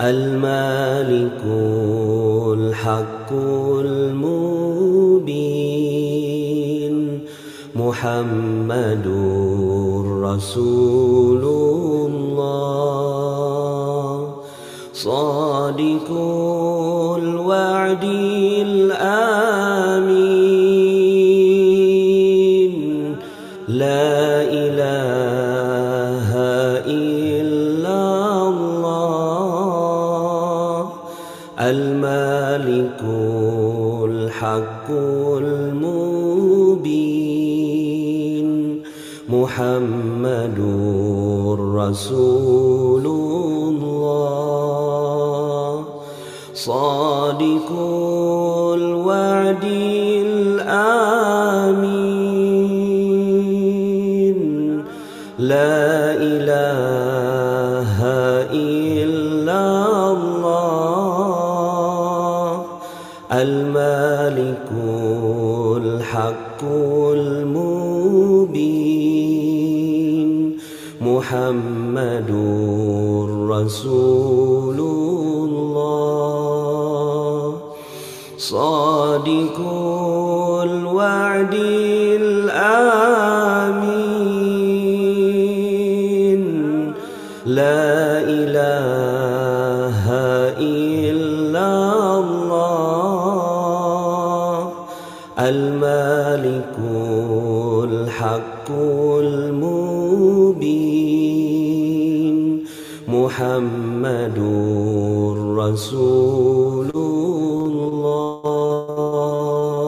المالك الحق المبين محمد رسول الله صادق الوعد الآمين لا إله إلا الله المالك الحق المبين محمد رسول الله صادق الوعد الآمين لا إله إلا الله المالك الحق المبين محمد رسول الله صادق الوعد الآمين لا إله إلا الله المالك الحق المبين محمد رسول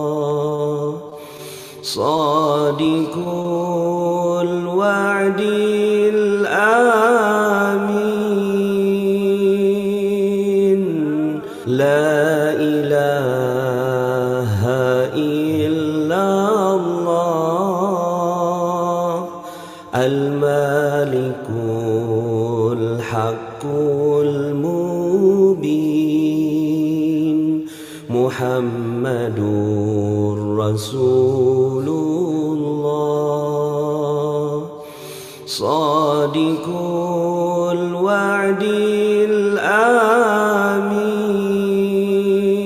الله صادق الوعد الآمين لا إله إلا الله المالك الحق المبين محمد رسول الله صادق الوعد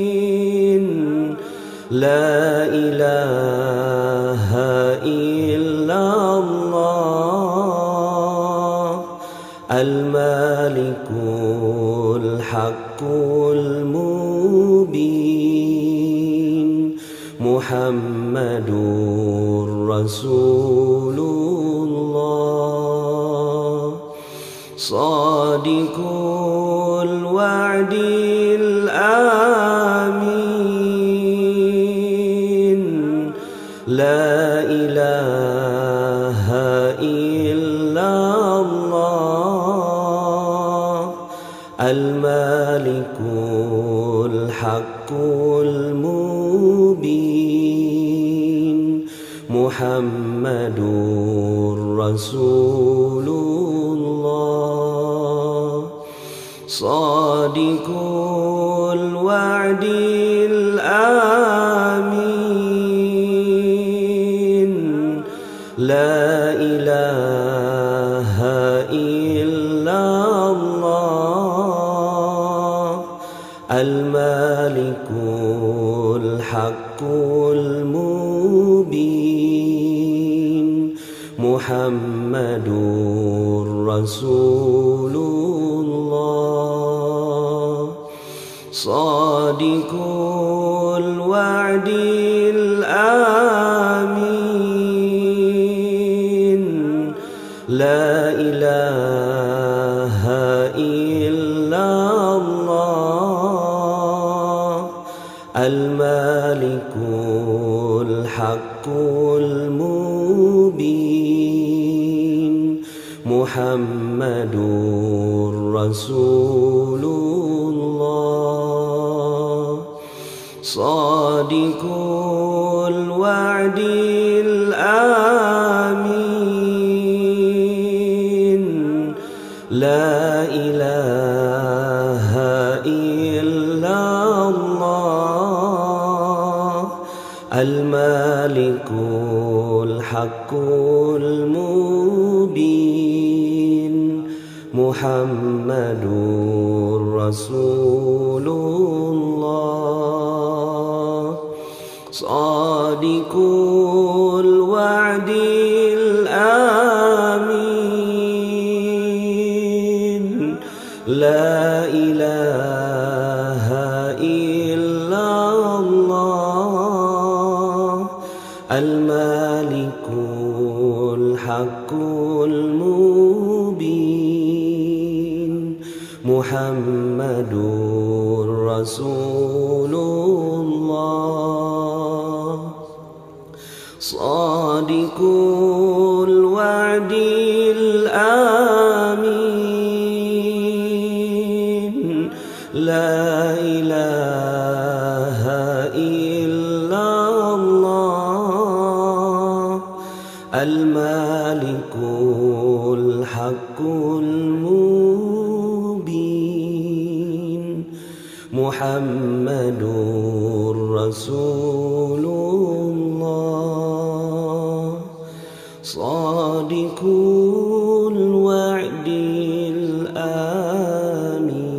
الآمين لا إله إلا الله المالك الحق المبين محمد رسول الله صادق الوعد الآمين لا إله إلا الله المالك الحق المبين محمد رسول الله صادق الوعد الآمين لا إله إلا الله المالك الحق المبين محمد رسول الله صادق الوعد الآمين لا إله إلا الله المالك الحق المبين محمد رسول الله صادق الوعد الآمين لا إله إلا الله المالك الحق المبين محمد Rasulullah Sadiqul wa'dil amin La ilaha illallah Al-Malikul Haqqul Mubin Muhammadur Rasulullah Sadiqul wa'dil amin La ilaha illallah Al-Malikul Haqqul Mubin Muhammadur Rasulullah Sadiqul wa'dil amin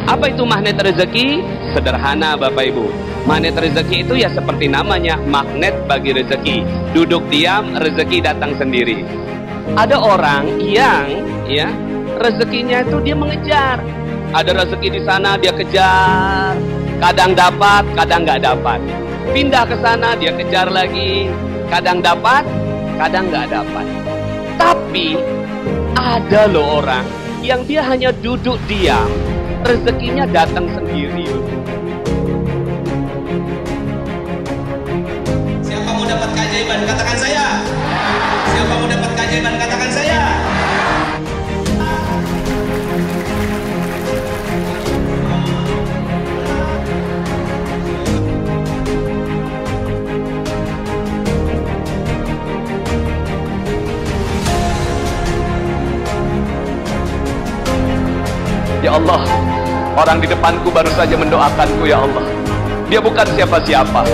Apa itu magnet rezeki? Sederhana Bapak Ibu. Magnet rezeki itu ya seperti namanya, magnet bagi rezeki. Duduk diam, rezeki datang sendiri. Ada orang yang ya rezekinya itu dia mengejar. Ada rezeki di sana dia kejar. Kadang dapat, kadang nggak dapat. Pindah ke sana dia kejar lagi. Kadang dapat, kadang nggak dapat. Tapi ada loh orang yang dia hanya duduk diam, rezekinya datang sendiri. Siapa mau dapat keajaiban? Katakan saya. Siapa mau dapat keajaiban? Katakan saya. Ya Allah, orang di depanku baru saja mendoakanku ya Allah. Dia bukan siapa-siapa,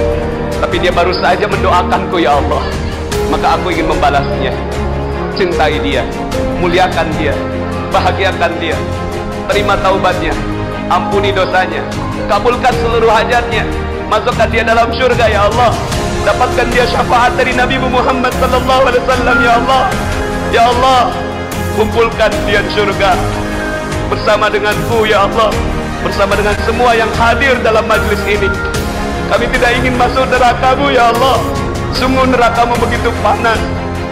tapi dia baru saja mendoakanku ya Allah. Maka aku ingin membalasnya. Cintai dia, muliakan dia, bahagiakan dia. Terima taubatnya, ampuni dosanya, kabulkan seluruh hajatnya, masukkan dia dalam surga ya Allah. Dapatkan dia syafaat dari Nabi Muhammad sallallahu alaihi wasallam ya Allah. Ya Allah, kumpulkan dia di surga bersama denganku ya Allah, bersama dengan semua yang hadir dalam majlis ini. Kami tidak ingin masuk neraka-Mu ya Allah. Sungguh neraka-Mu begitu panas,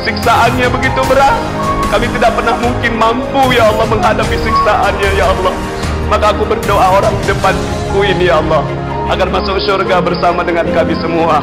siksaannya begitu berat. Kami tidak pernah mungkin mampu ya Allah menghadapi siksaannya ya Allah. Maka aku berdoa orang di depanku ini ya Allah, agar masuk surga bersama dengan kami semua.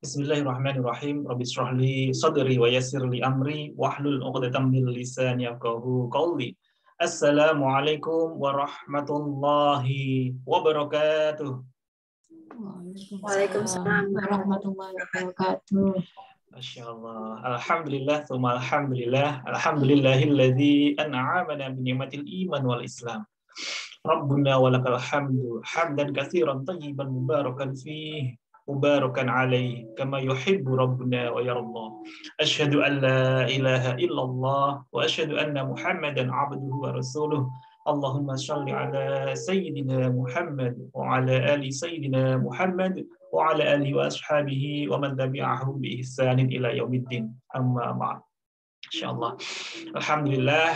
Bismillahirrahmanirrahim. Rabbi shrah li sadri wa yassir li amri wahlul 'uqdatam min lisani yafqahu qawli. Assalamualaikum warahmatullahi wabarakatuh. Waalaikumsalam warahmatullahi wabarakatuh. Masya Allah. Alhamdulillah, tsumma alhamdulillah. Alhamdulillahilladzi an'amana bi ni'matil iman wal islam. Rabbuna walakal hamdu hamdan katsiran thayyiban mubarakan fihi mubarakan alaihi kama yuhibbu rabbuna wa yarda. Asyhadu an la ilaha illallah wa asyhadu anna Muhammadan abduhu wa rasuluh. Allahumma shalli ala sayyidina Muhammad wa ala ali sayyidina Muhammad wa ala alihi wa ashabihi wa man tabi'ahum bi ihsanin ila yaumiddin. Amma ba'd. Insyaallah. Alhamdulillah.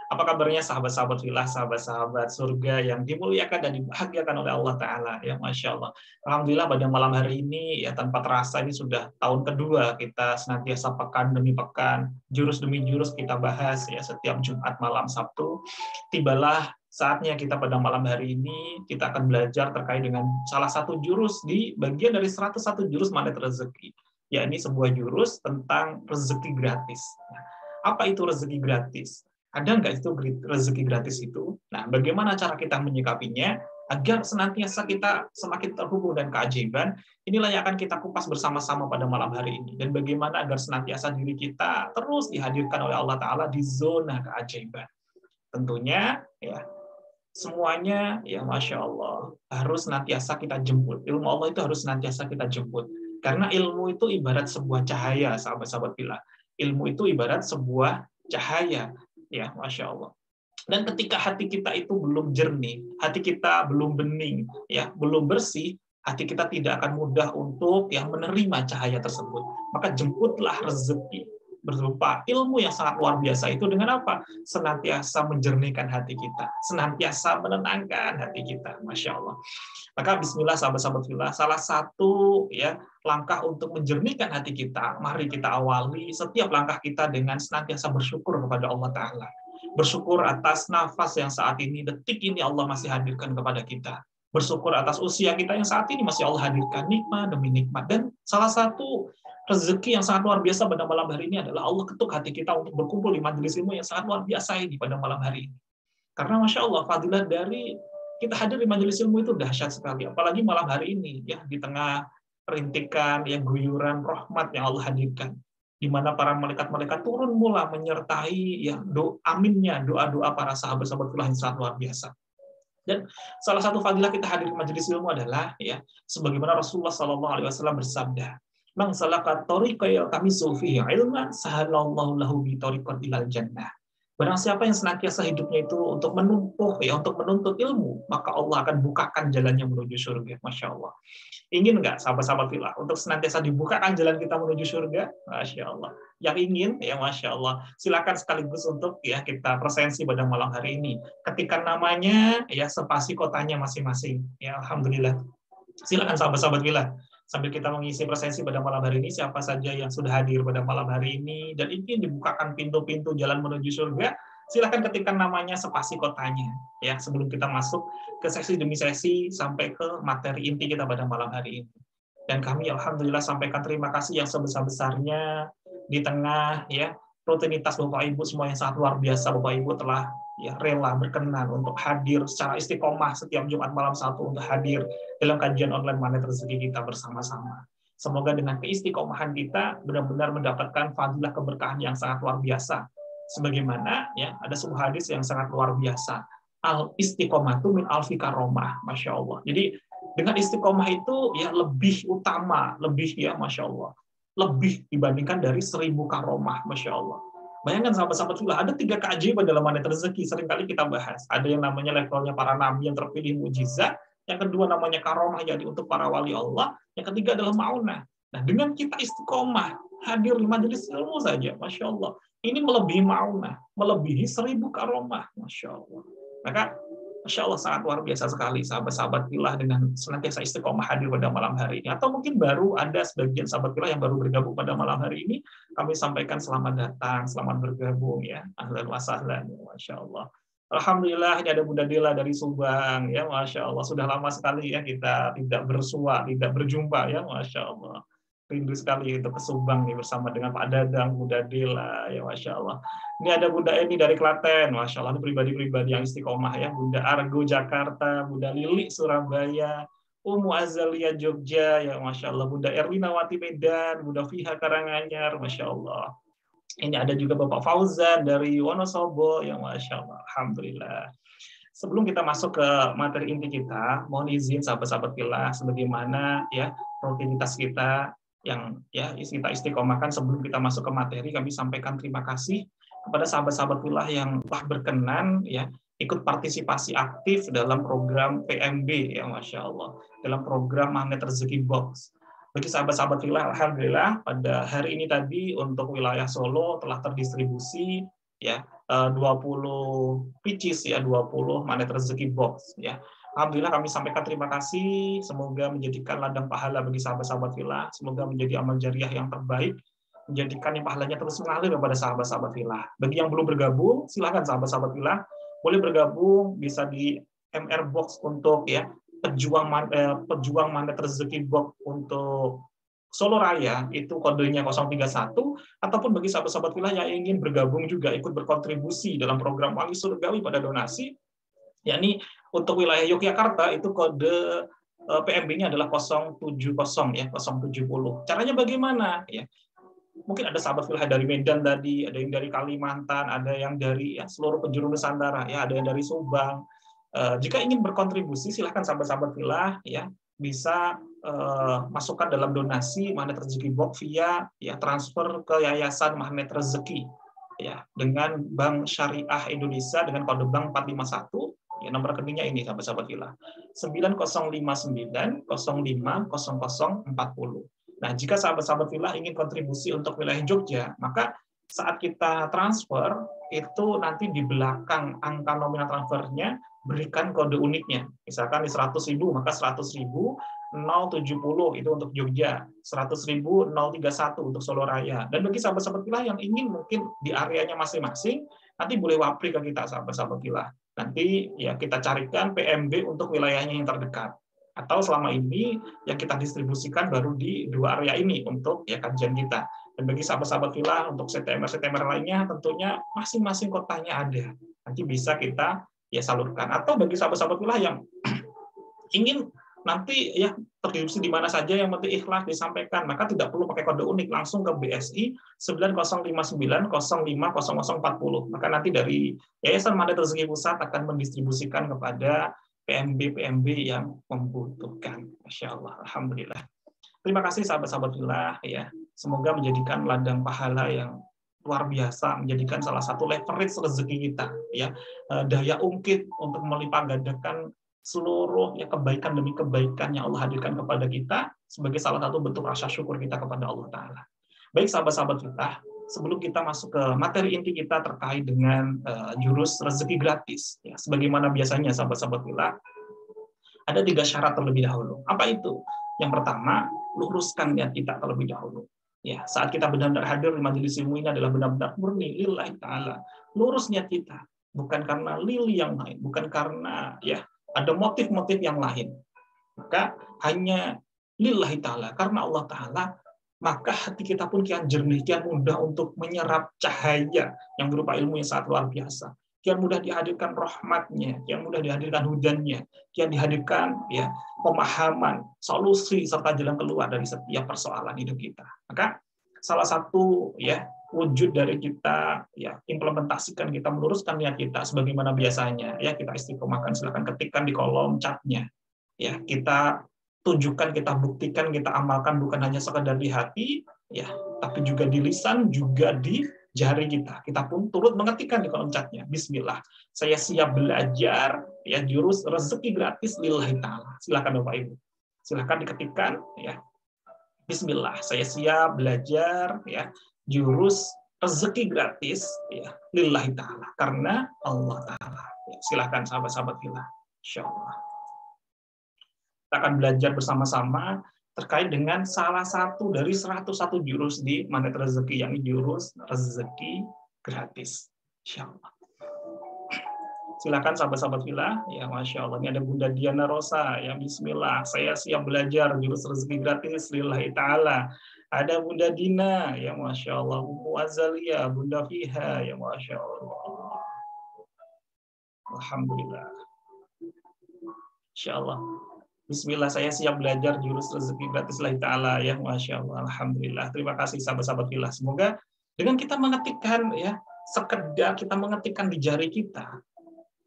Apa kabarnya sahabat-sahabat fillah, sahabat-sahabat surga yang dimuliakan dan dibahagiakan oleh Allah Ta'ala. Ya, Masya Allah. Alhamdulillah pada malam hari ini, ya tanpa terasa ini sudah tahun kedua kita senantiasa pekan demi pekan, jurus demi jurus kita bahas ya setiap Jumat malam Sabtu. Tibalah saatnya kita pada malam hari ini, kita akan belajar terkait dengan salah satu jurus di bagian dari 101 jurus magnet rezeki. Ya, ini sebuah jurus tentang rezeki gratis. Nah, apa itu rezeki gratis? Ada nggak itu rezeki gratis itu? Nah, bagaimana cara kita menyikapinya agar senantiasa kita semakin terhubung dan keajaiban? Inilah yang akan kita kupas bersama-sama pada malam hari ini. Dan bagaimana agar senantiasa diri kita terus dihadirkan oleh Allah Ta'ala di zona keajaiban. Tentunya, ya semuanya, ya Masya Allah, harus senantiasa kita jemput. Ilmu Allah itu harus senantiasa kita jemput. Karena ilmu itu ibarat sebuah cahaya, sahabat-sahabat fillah. Ilmu itu ibarat sebuah cahaya. Ya, Masya Allah. Dan ketika hati kita itu belum jernih, hati kita belum bening, ya, belum bersih, hati kita tidak akan mudah untuk yang menerima cahaya tersebut. Maka jemputlah rezeki berupa ilmu yang sangat luar biasa itu dengan apa? Senantiasa menjernihkan hati kita, senantiasa menenangkan hati kita, Masya Allah. Maka bismillah sahabat-sahabat fillah, salah satu ya langkah untuk menjernihkan hati kita, mari kita awali setiap langkah kita dengan senantiasa bersyukur kepada Allah Ta'ala. Bersyukur atas nafas yang saat ini, detik ini Allah masih hadirkan kepada kita. Bersyukur atas usia kita yang saat ini masih Allah hadirkan nikmat demi nikmat. Dan salah satu rezeki yang sangat luar biasa pada malam hari ini adalah Allah ketuk hati kita untuk berkumpul di majelis ilmu yang sangat luar biasa ini pada malam hari ini. Karena Masya Allah, fadilah dari kita hadir di majelis ilmu itu dahsyat sekali. Apalagi malam hari ini, ya di tengah rintikan, ya guyuran rahmat yang Allah hadirkan, di mana para malaikat-malaikat turun mula menyertai ya aminnya doa-doa para sahabat-sahabat fillah yang sangat luar biasa. Dan salah satu fadilah kita hadir di majelis ilmu adalah ya sebagaimana Rasulullah SAW bersabda, "Man salaka tariqan yaltamisu fihi ilman, sahalallahu lahu bi tariqan ilal jannah." Barang siapa yang senantiasa hidupnya itu untuk menumpuk, ya untuk menuntut ilmu, maka Allah akan bukakan jalannya menuju surga. Masya Allah. Ingin nggak sahabat-sahabat fillah untuk senantiasa dibukakan jalan kita menuju surga? Masya Allah. Yang ingin, ya Masya Allah, silakan sekaligus untuk ya kita presensi pada malam hari ini. Ketikkan namanya, ya spasi kotanya masing-masing. Ya Alhamdulillah. Silakan sahabat-sahabat fillah. Sambil kita mengisi presensi pada malam hari ini, siapa saja yang sudah hadir pada malam hari ini dan ingin dibukakan pintu-pintu jalan menuju surga, silakan ketikkan namanya, spasi kotanya. Ya, sebelum kita masuk ke sesi demi sesi sampai ke materi inti kita pada malam hari ini. Dan kami alhamdulillah sampaikan terima kasih yang sebesar-besarnya di tengah ya rutinitas Bapak Ibu semua yang sangat luar biasa. Bapak Ibu telah ya rela berkenan untuk hadir secara istiqomah setiap Jumat malam Sabtu untuk hadir dalam kajian online magnet rezeki kita bersama-sama. Semoga dengan keistiqomahan kita benar-benar mendapatkan fadilah keberkahan yang sangat luar biasa. Sebagaimana ya ada sebuah hadis yang sangat luar biasa. Al istiqomatu min alfi karomah, Masya Allah. Jadi dengan istiqomah itu ya lebih utama, lebih ya Masya Allah, lebih dibandingkan dari 1000 karomah, Masya Allah. Bayangkan sahabat-sahabat fillah, ada 3 keajaiban dalam magnet rezeki, seringkali kita bahas. Ada yang namanya levelnya para nabi yang terpilih mujizat, yang kedua namanya karomah, jadi untuk para wali Allah, yang ketiga adalah ma'unah. Nah, dengan kita istiqomah, hadir di majelis ilmu saja, Masya Allah, ini melebihi ma'unah, melebihi 1000 karomah, Masya Allah. Maka, Masya Allah sangat luar biasa sekali sahabat-sahabat fillah dengan senantiasa istiqomah hadir pada malam hari ini. Atau mungkin baru ada sebagian sahabat fillah yang baru bergabung pada malam hari ini, kami sampaikan selamat datang, selamat bergabung ya. Ahlan wa sahlan, Masya Allah. Alhamdulillah ini ada Bunda Dela dari Subang ya, Masya Allah. Sudah lama sekali ya kita tidak bersua, tidak berjumpa ya, Masya Allah. Rindu sekali untuk ke Subang nih bersama dengan Pak Dadang, Bunda Dela ya, Masya Allah. Ini ada Bunda Eni dari Klaten, Masya Allah, ini pribadi-pribadi yang istiqomah ya. Bunda Argo Jakarta, Bunda Lili Surabaya, Umu Azalia Jogja ya, Masya Allah. Bunda Erlinawati Medan, Bunda Fiha Karanganyar, Masya Allah. Ini ada juga Bapak Fauzan dari Wonosobo ya, Masya Allah. Alhamdulillah. Sebelum kita masuk ke materi inti kita, mohon izin sahabat-sahabat fillah sebagaimana ya rutinitas kita yang ya kita istiqomahkan. Sebelum kita masuk ke materi, kami sampaikan terima kasih kepada sahabat-sahabat fillah yang telah berkenan ya ikut partisipasi aktif dalam program PMB, ya Masya Allah, dalam program Magnet Rezeki Box. Bagi sahabat-sahabat filah, alhamdulillah pada hari ini tadi untuk wilayah Solo telah terdistribusi ya 20 pieces ya, 20 Magnet Rezeki Box ya. Alhamdulillah kami sampaikan terima kasih, semoga menjadikan ladang pahala bagi sahabat-sahabat filah, semoga menjadi amal jariah yang terbaik, menjadikan yang pahalanya terus mengalir kepada sahabat-sahabat filah. Bagi yang belum bergabung, silakan sahabat-sahabat filah boleh bergabung, bisa di MR Box untuk ya pejuang Magnet Rezeki Box untuk Solo Raya, itu kodenya 031, ataupun bagi sahabat-sahabat filah yang ingin bergabung juga ikut berkontribusi dalam program Wali Surgawi pada donasi, yakni untuk wilayah Yogyakarta itu kode PMB-nya adalah 070 ya, 070. Caranya bagaimana ya? Mungkin ada sahabat filah dari Medan tadi, ada yang dari Kalimantan, ada yang dari ya, seluruh penjuru Nusantara, ya, ada yang dari Subang. Jika ingin berkontribusi, silahkan sahabat-sahabat filah ya bisa masukkan dalam donasi Magnet Rezeki Box via ya transfer ke Yayasan Magnet Rezeki ya dengan Bank Syariah Indonesia dengan kode bank 451. Ya, nomor rekeningnya ini sahabat-sahabat filah 9059 05 0040. Nah, jika sahabat-sahabat filah ingin kontribusi untuk wilayah Jogja, maka saat kita transfer, itu nanti di belakang angka nominal transfernya berikan kode uniknya. Misalkan di 100.000, maka 100.000 070 itu untuk Jogja, 100.000 031 untuk Solo Raya. Dan bagi sahabat-sahabat filah yang ingin mungkin di areanya masing-masing, nanti boleh wapri ke kita sahabat-sahabat filah. Nanti ya kita carikan PMB untuk wilayahnya yang terdekat. Atau selama ini yang kita distribusikan baru di 2 area ini untuk ya kajian kita. Dan bagi sahabat-sahabat filah untuk CTMR lainnya tentunya masing-masing kotanya ada. Nanti bisa kita ya salurkan. Atau bagi sahabat-sahabat filah yang ingin nanti ya terdistribusi di mana saja yang penting ikhlas disampaikan, maka tidak perlu pakai kode unik, langsung ke BSI 9059 05 0040. Maka nanti dari Yayasan Magnet Rezeki Pusat akan mendistribusikan kepada PMB yang membutuhkan. Masya Allah, alhamdulillah. Terima kasih sahabat-sahabat filah ya. Semoga menjadikan ladang pahala yang luar biasa, menjadikan salah satu leverage rezeki kita ya. Daya ungkit untuk melipat gandakan seluruh ya kebaikan demi kebaikan yang Allah hadirkan kepada kita sebagai salah satu bentuk rasa syukur kita kepada Allah Ta'ala. Baik sahabat-sahabat filah, sebelum kita masuk ke materi inti kita terkait dengan jurus rezeki gratis, ya, sebagaimana biasanya sahabat-sahabat filah, ada 3 syarat terlebih dahulu. Apa itu? Yang pertama, luruskan niat kita terlebih dahulu. Ya, saat kita benar-benar hadir di majelis ilmu ini adalah benar-benar murni lillahi ta'ala. Lurus niat kita, bukan karena lili yang lain, bukan karena ya ada motif-motif yang lain. Maka hanya lillahi ta'ala, karena Allah Ta'ala, maka hati kita pun kian jernih, kian mudah untuk menyerap cahaya yang berupa ilmu yang sangat luar biasa. Kian mudah dihadirkan rahmatnya, kian mudah dihadirkan hujannya, kian dihadirkan ya pemahaman, solusi serta jalan keluar dari setiap persoalan hidup kita. Maka salah satu ya wujud dari kita ya implementasikan, kita meluruskan niat kita sebagaimana biasanya ya, kita istiqomahkan, silakan ketikkan di kolom chatnya ya, kita tunjukkan, kita buktikan, kita amalkan bukan hanya sekedar di hati ya, tapi juga di lisan, juga di jari kita. Kita pun turut mengetikkan di kolom chatnya, Bismillah, saya siap belajar ya jurus rezeki gratis lillahi ta'ala. Silakan Bapak Ibu, silakan diketikkan ya, Bismillah, saya siap belajar ya jurus rezeki gratis ya lillahi ta'ala, karena Allah Ta'ala. Ya, silakan sahabat-sahabat filah, insyaallah. Kita akan belajar bersama-sama terkait dengan salah satu dari 101 jurus di Magnet Rezeki, yakni jurus rezeki gratis. Insyaallah. Silakan sahabat-sahabat filah, ya Masya Allah, ini ada Bunda Diana Rosa, ya Bismillah, saya siap belajar jurus rezeki gratis lillahi ta'ala. Ada Bunda Dina, ya Masya Allah, Ummu Azalia, Bunda Fiha, ya Masya Allah. Alhamdulillah. Insya Allah. Bismillah, saya siap belajar jurus rezeki gratis lillahi ta'ala, ya Masya Allah. Alhamdulillah. Terima kasih sahabat-sahabat filah. Semoga dengan kita mengetikkan, ya sekedar kita mengetikkan di jari kita,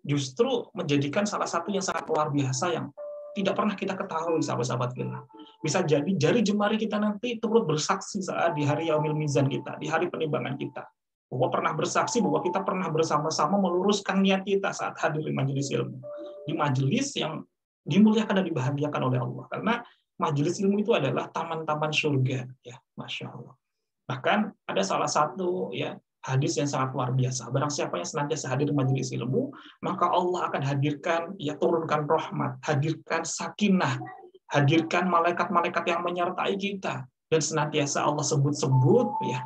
justru menjadikan salah satu yang sangat luar biasa yang tidak pernah kita ketahui sahabat-sahabat filah. Bisa jadi jari jemari kita nanti turut bersaksi saat di hari yaumil mizan kita, di hari penimbangan kita. bahwa pernah bersaksi bahwa kita pernah bersama-sama meluruskan niat kita saat hadir di majelis ilmu, di majelis yang dimuliakan dan dibahagiakan oleh Allah. Karena majelis ilmu itu adalah taman-taman surga, ya, masya Allah. Bahkan ada salah satu ya hadis yang sangat luar biasa. Barang siapa yang senantiasa hadir di majelis ilmu, maka Allah akan hadirkan, ya, turunkan rahmat, hadirkan sakinah, hadirkan malaikat-malaikat yang menyertai kita, dan senantiasa Allah sebut-sebut ya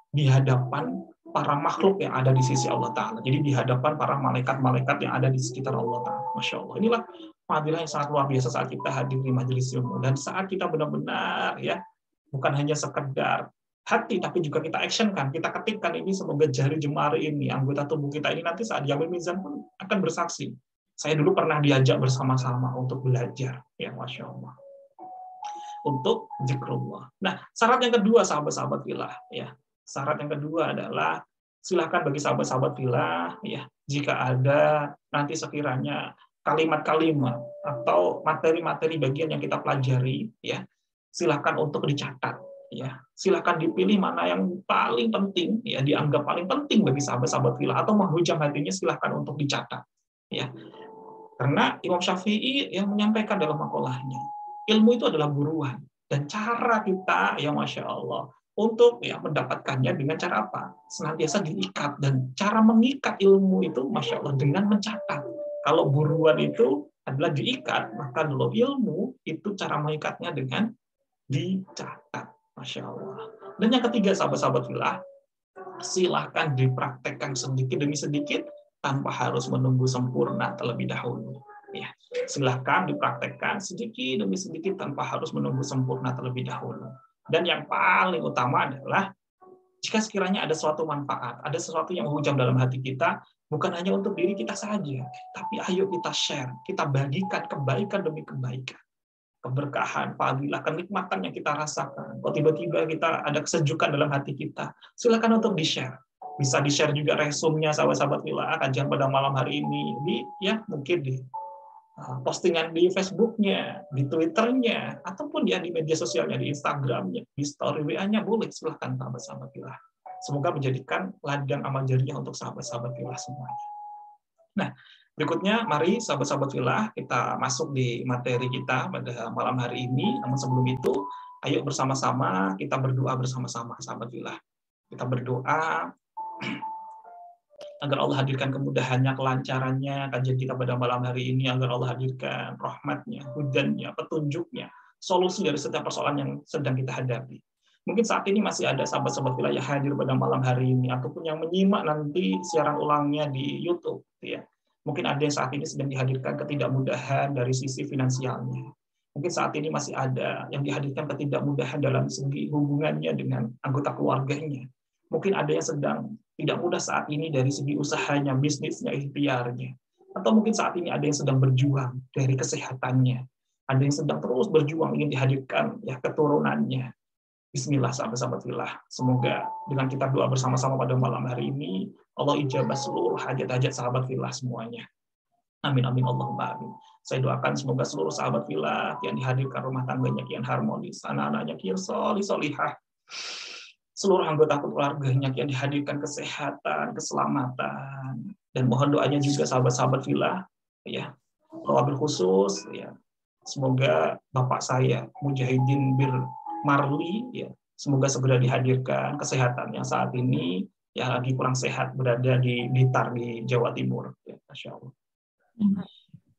di hadapan para makhluk yang ada di sisi Allah Ta'ala. Jadi di hadapan para malaikat-malaikat yang ada di sekitar Allah Ta'ala. Masya Allah. Inilah fadilah yang sangat luar biasa saat kita hadir di majelis ilmu. Dan saat kita benar-benar ya, bukan hanya sekedar hati, tapi juga kita actionkan, kita ketikkan ini, semoga jari jemari ini, anggota tubuh kita ini nanti saat yaumil mizan pun akan bersaksi. Saya dulu pernah diajak bersama-sama untuk belajar. Ya, Masya Allah. Untuk zikrullah. Nah, syarat yang kedua, sahabat-sahabat fillah, ya. Syarat yang kedua adalah silakan bagi sahabat-sahabat fillah ya, jika ada nanti sekiranya kalimat-kalimat atau materi-materi bagian yang kita pelajari ya, silakan untuk dicatat ya. Silakan dipilih mana yang paling penting ya, dianggap paling penting bagi sahabat-sahabat fillah atau menghujam hatinya, silakan untuk dicatat ya. Karena Imam Syafi'i yang menyampaikan dalam makolahnya, ilmu itu adalah buruan, dan cara kita ya Masya Allah untuk ya mendapatkannya dengan cara apa? Senantiasa diikat, dan cara mengikat ilmu itu Masya Allah dengan mencatat. Kalau buruan itu adalah diikat, maka kalau ilmu itu cara mengikatnya dengan dicatat. Masya Allah. Dan yang ketiga, sahabat-sahabat fillah, silahkan dipraktekkan sedikit demi sedikit tanpa harus menunggu sempurna terlebih dahulu. Ya, silahkan dipraktekkan sedikit demi sedikit tanpa harus menunggu sempurna terlebih dahulu. Dan yang paling utama adalah jika sekiranya ada suatu manfaat, ada sesuatu yang menghujam dalam hati kita, bukan hanya untuk diri kita saja, tapi ayo kita share, kita bagikan kebaikan demi kebaikan, keberkahan, fadilah, kenikmatan yang kita rasakan. Kalau tiba-tiba kita ada kesejukan dalam hati kita, silakan untuk di-share. Bisa di-share juga resumnya sahabat-sahabat fillah, kajian pada malam hari ini, ya mungkin di postingan di Facebooknya, di Twitternya, ataupun ya di media sosialnya, di Instagramnya, di story WA-nya, boleh, silahkan sahabat-sahabat fillah. Semoga menjadikan ladang amal jariah untuk sahabat-sahabat fillah semuanya. Nah, berikutnya mari sahabat-sahabat fillah kita masuk di materi kita pada malam hari ini. Namun sebelum itu, ayo bersama-sama kita berdoa bersama-sama sahabat fillah. Kita berdoa agar Allah hadirkan kemudahannya, kelancarannya kajian kita pada malam hari ini, agar Allah hadirkan rahmatnya, hudannya, petunjuknya, solusi dari setiap persoalan yang sedang kita hadapi. Mungkin saat ini masih ada sahabat-sahabat fillah yang hadir pada malam hari ini, ataupun yang menyimak nanti siaran ulangnya di YouTube. Ya. Mungkin ada yang saat ini sedang dihadirkan ketidakmudahan dari sisi finansialnya. Mungkin saat ini masih ada yang dihadirkan ketidakmudahan dalam segi hubungannya dengan anggota keluarganya. Mungkin ada yang sedang tidak mudah saat ini dari segi usahanya, bisnisnya, ikhtiarnya. Atau mungkin saat ini ada yang sedang berjuang dari kesehatannya. Ada yang sedang terus berjuang ingin dihadirkan ya keturunannya. Bismillah sahabat-sahabat fillah. Semoga dengan kita doa bersama-sama pada malam hari ini, Allah ijabah seluruh hajat-hajat sahabat fillah semuanya. Amin, amin, Allahumma amin. Saya doakan semoga seluruh sahabat fillah yang dihadirkan rumah tangganya kian harmonis, anak-anaknya kian solihah, seluruh anggota keluarganya yang dihadirkan kesehatan, keselamatan, dan mohon doanya juga sahabat-sahabat fillah ya. Wabil khusus ya. Semoga bapak saya Mujahidin Bir Marli ya, semoga segera dihadirkan kesehatan yang saat ini ya lagi kurang sehat, berada di Blitar di Jawa Timur ya, Masya Allah.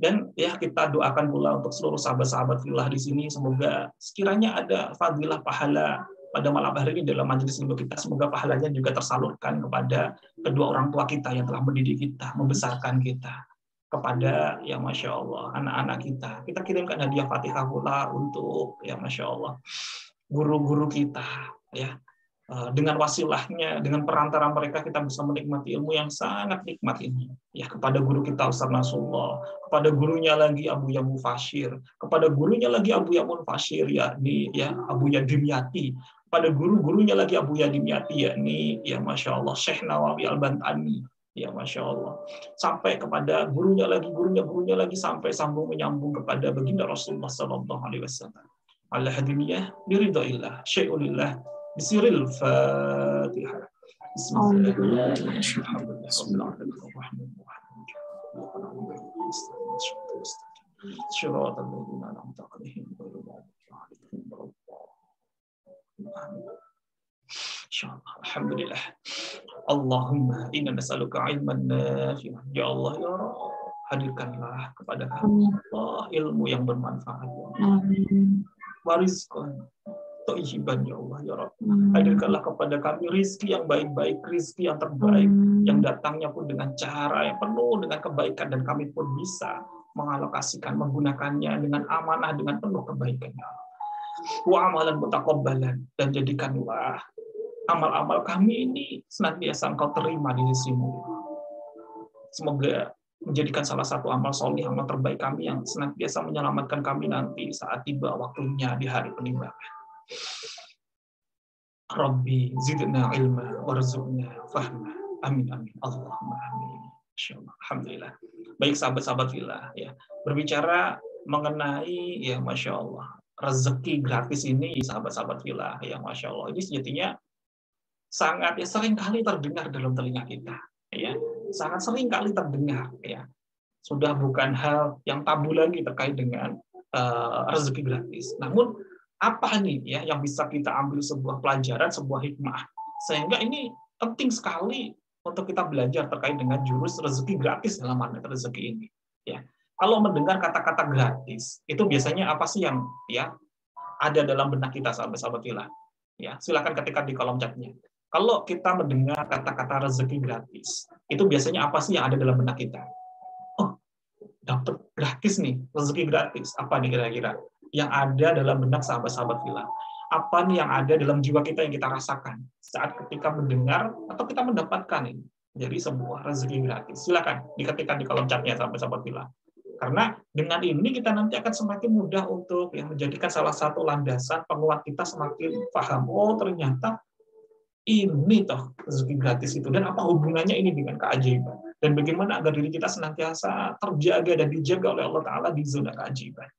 Dan ya kita doakan pula untuk seluruh sahabat-sahabat fillah di sini, semoga sekiranya ada fadilah pahala pada malam hari ini dalam majelis ilmu kita, semoga pahalanya juga tersalurkan kepada kedua orang tua kita yang telah mendidik kita, membesarkan kita, kepada ya Masya Allah anak-anak kita. Kita kirimkan hadiah Fatihah pula untuk ya Masya Allah guru-guru kita ya. Dengan wasilahnya, dengan perantara mereka kita bisa menikmati ilmu yang sangat nikmat ini. Ya, kepada guru kita Ustaz Nasrullah, kepada gurunya lagi Abu Yamun Fashir, kepada gurunya lagi Abu Yamun Fashir yakni ya Abu Yadimyati, kepada guru-gurunya lagi Abu Yadimyati yakni ya Masya Allah Syekh Nawawi Al-Bantani, ya Masya Allah, sampai kepada gurunya lagi sampai sambung menyambung kepada baginda Rasulullah Sallallahu Alaihi Wasallam. Al-Hadiniyah biridhaillah syai'ulillah. Bisiril Fatihah. Alhamdulillah. Allahumma inna nas'aluka ilman nafi'an. Ya Allah, ya Rabb, hadirkanlah kepada kami Allah ilmu yang bermanfaat. Amin. Warizqan thayyiban, ya Allah, ya Rabb. Hadirkanlah kepada kami rizki yang baik-baik, rizki yang terbaik, yang datangnya pun dengan cara yang penuh dengan kebaikan, dan kami pun bisa mengalokasikan, menggunakannya dengan amanah, dengan penuh kebaikan. Wa amalan mutaqabbalan, dan jadikanlah amal-amal kami ini senantiasa Engkau terima di sisi-Mu. Semoga menjadikan salah satu amal soleh, amal terbaik kami yang senantiasa menyelamatkan kami nanti saat tiba waktunya di hari penimbangan. Rabbi zidna ilma warzuqna fahma. Amin amin. Allahumma amin. Insyaallah. Alhamdulillah. Baik sahabat-sahabat fillah, ya. Berbicara mengenai, ya, Masya Allah, rezeki gratis ini, sahabat-sahabat fillah, ya, Masya Allah, ini sejatinya sangat, ya, sering kali terdengar dalam telinga kita, ya, sangat sering kali terdengar, ya. Sudah bukan hal yang tabu lagi terkait dengan rezeki gratis. Namun apa nih, ya, yang bisa kita ambil sebuah pelajaran, sebuah hikmah, sehingga ini penting sekali untuk kita belajar terkait dengan jurus rezeki gratis dalam makna rezeki ini, ya. Kalau mendengar kata-kata gratis, itu biasanya apa sih yang, ya, ada dalam benak kita, sahabat-sahabat fillah? Ya, silakan ketikkan di kolom chatnya. Kalau kita mendengar kata-kata rezeki gratis, itu biasanya apa sih yang ada dalam benak kita? Oh, dapat gratis nih, rezeki gratis. Apa nih kira-kira yang ada dalam benak sahabat-sahabat fillah? Apa nih yang ada dalam jiwa kita yang kita rasakan saat ketika mendengar atau kita mendapatkan ini? Jadi sebuah rezeki gratis. Silakan diketikkan di kolom chatnya, sahabat-sahabat fillah. Karena dengan ini kita nanti akan semakin mudah untuk, ya, menjadikan salah satu landasan penguat kita semakin paham. Oh, ternyata ini toh rezeki gratis itu, dan apa hubungannya ini dengan keajaiban, dan bagaimana agar diri kita senantiasa terjaga dan dijaga oleh Allah Ta'ala di zona keajaiban.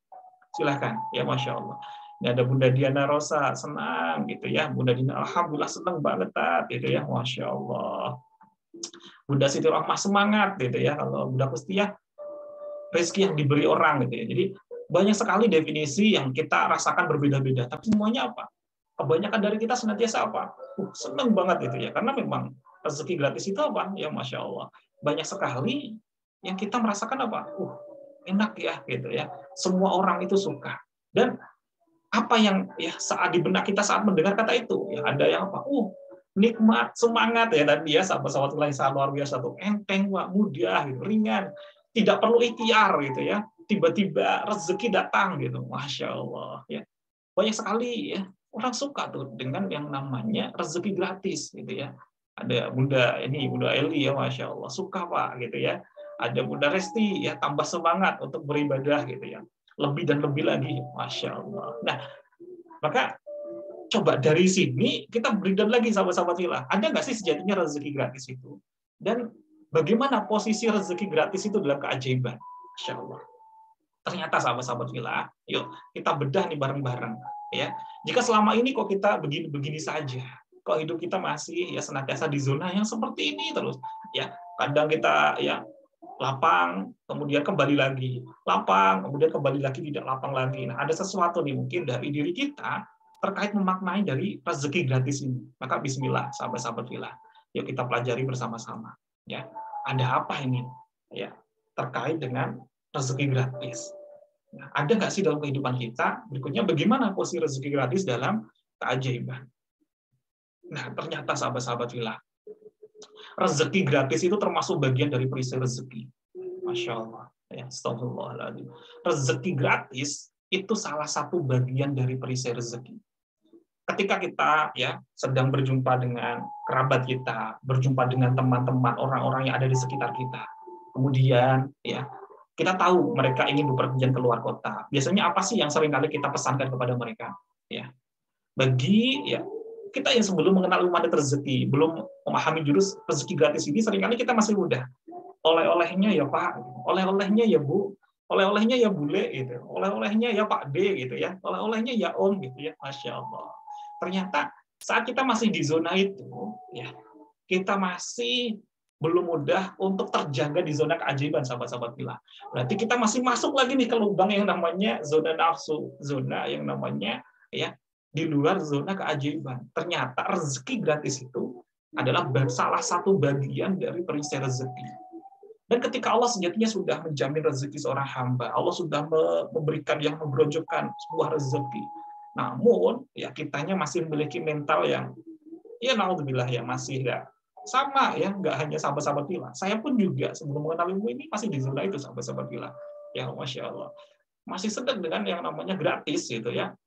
Silahkan, ya, Masya Allah. Ini ada Bunda Diana Rosa, senang gitu, ya. Bunda Diana, alhamdulillah senang banget, gitu, ya, Masya Allah. Bunda Siti Rahmah semangat gitu, ya. Kalau Bunda Kustia, rezeki yang diberi orang gitu, ya. Jadi banyak sekali definisi yang kita rasakan berbeda-beda, tapi semuanya apa? Kebanyakan dari kita senantiasa apa? Senang banget gitu, ya, karena memang rezeki gratis itu apa? Ya, Masya Allah, banyak sekali yang kita merasakan apa? Enak ya gitu, ya. Semua orang itu suka. Dan apa yang, ya, saat di benak kita saat mendengar kata itu, ya, ada yang apa? Nikmat, semangat, ya, dan dia sahabat-sahabat yang sangat luar biasa tuh, enteng, Pak, mudah gitu, ringan. Tidak perlu ikhtiar gitu, ya. Tiba-tiba rezeki datang gitu. Masya Allah, ya. Banyak sekali, ya, orang suka tuh dengan yang namanya rezeki gratis gitu, ya. Ada Bunda Eli, ya, Masya Allah, suka, Pak gitu, ya. Ada Bunda Resti, ya, tambah semangat untuk beribadah gitu, ya. Lebih dan lebih lagi, Masya Allah. Nah, maka coba dari sini kita breakdown lagi, sahabat-sahabat fillah. Ada nggak sih sejatinya rezeki gratis itu? Dan bagaimana posisi rezeki gratis itu dalam keajaiban? Masya Allah. Ternyata sahabat-sahabat fillah, yuk kita bedah nih bareng-bareng, ya. Jika selama ini kok kita begini-begini saja, kok hidup kita masih, ya, senantiasa di zona yang seperti ini terus, ya. Kadang kita, ya, lapang, kemudian kembali lagi, lapang, kemudian kembali lagi, tidak lapang lagi. Nah, ada sesuatu nih mungkin dari diri kita terkait memaknai dari rezeki gratis ini. Maka bismillah, sahabat-sahabat fillah, yuk kita pelajari bersama-sama, ya. Ada apa ini, ya, terkait dengan rezeki gratis? Nah, ada nggak sih dalam kehidupan kita? Berikutnya, bagaimana posisi rezeki gratis dalam keajaiban? Nah, ternyata sahabat-sahabat fillah, rezeki gratis itu termasuk bagian dari perisai rezeki. Masya Allah. Ya, astagfirullahaladzim. Rezeki gratis itu salah satu bagian dari perisai rezeki. Ketika kita, ya, sedang berjumpa dengan kerabat kita, berjumpa dengan teman-teman, orang-orang yang ada di sekitar kita, kemudian, ya, kita tahu mereka ingin bepergian keluar kota. Biasanya apa sih yang sering kali kita pesankan kepada mereka? Ya, bagi, ya, kita yang sebelum mengenal mandat rezeki, belum memahami jurus rezeki gratis ini, seringkali kita masih mudah. Oleh-olehnya ya Pak, oleh-olehnya ya Bu, oleh-olehnya ya Bule gitu, oleh-olehnya ya Pak D gitu, ya, oleh-olehnya ya Om gitu, ya, Masya Allah. Ternyata saat kita masih di zona itu, ya, kita masih belum mudah untuk terjaga di zona keajaiban, sahabat-sahabat fillah. Berarti kita masih masuk lagi nih ke lubang yang namanya zona nafsu, zona yang namanya ya di luar zona keajaiban. Ternyata rezeki gratis itu adalah salah satu bagian dari perisai rezeki. Dan ketika Allah sejatinya sudah menjamin rezeki seorang hamba, Allah sudah memberikan yang menggerojokkan sebuah rezeki. Namun ya kitanya masih memiliki mental yang ya naudzubillah ya masih ya sama ya, nggak hanya sahabat-sahabat fillah. Saya pun juga sebelum mengenal ilmu ini masih di zona itu, sahabat-sahabat fillah. Ya masya Allah, masih sedang dengan yang namanya gratis gitu ya.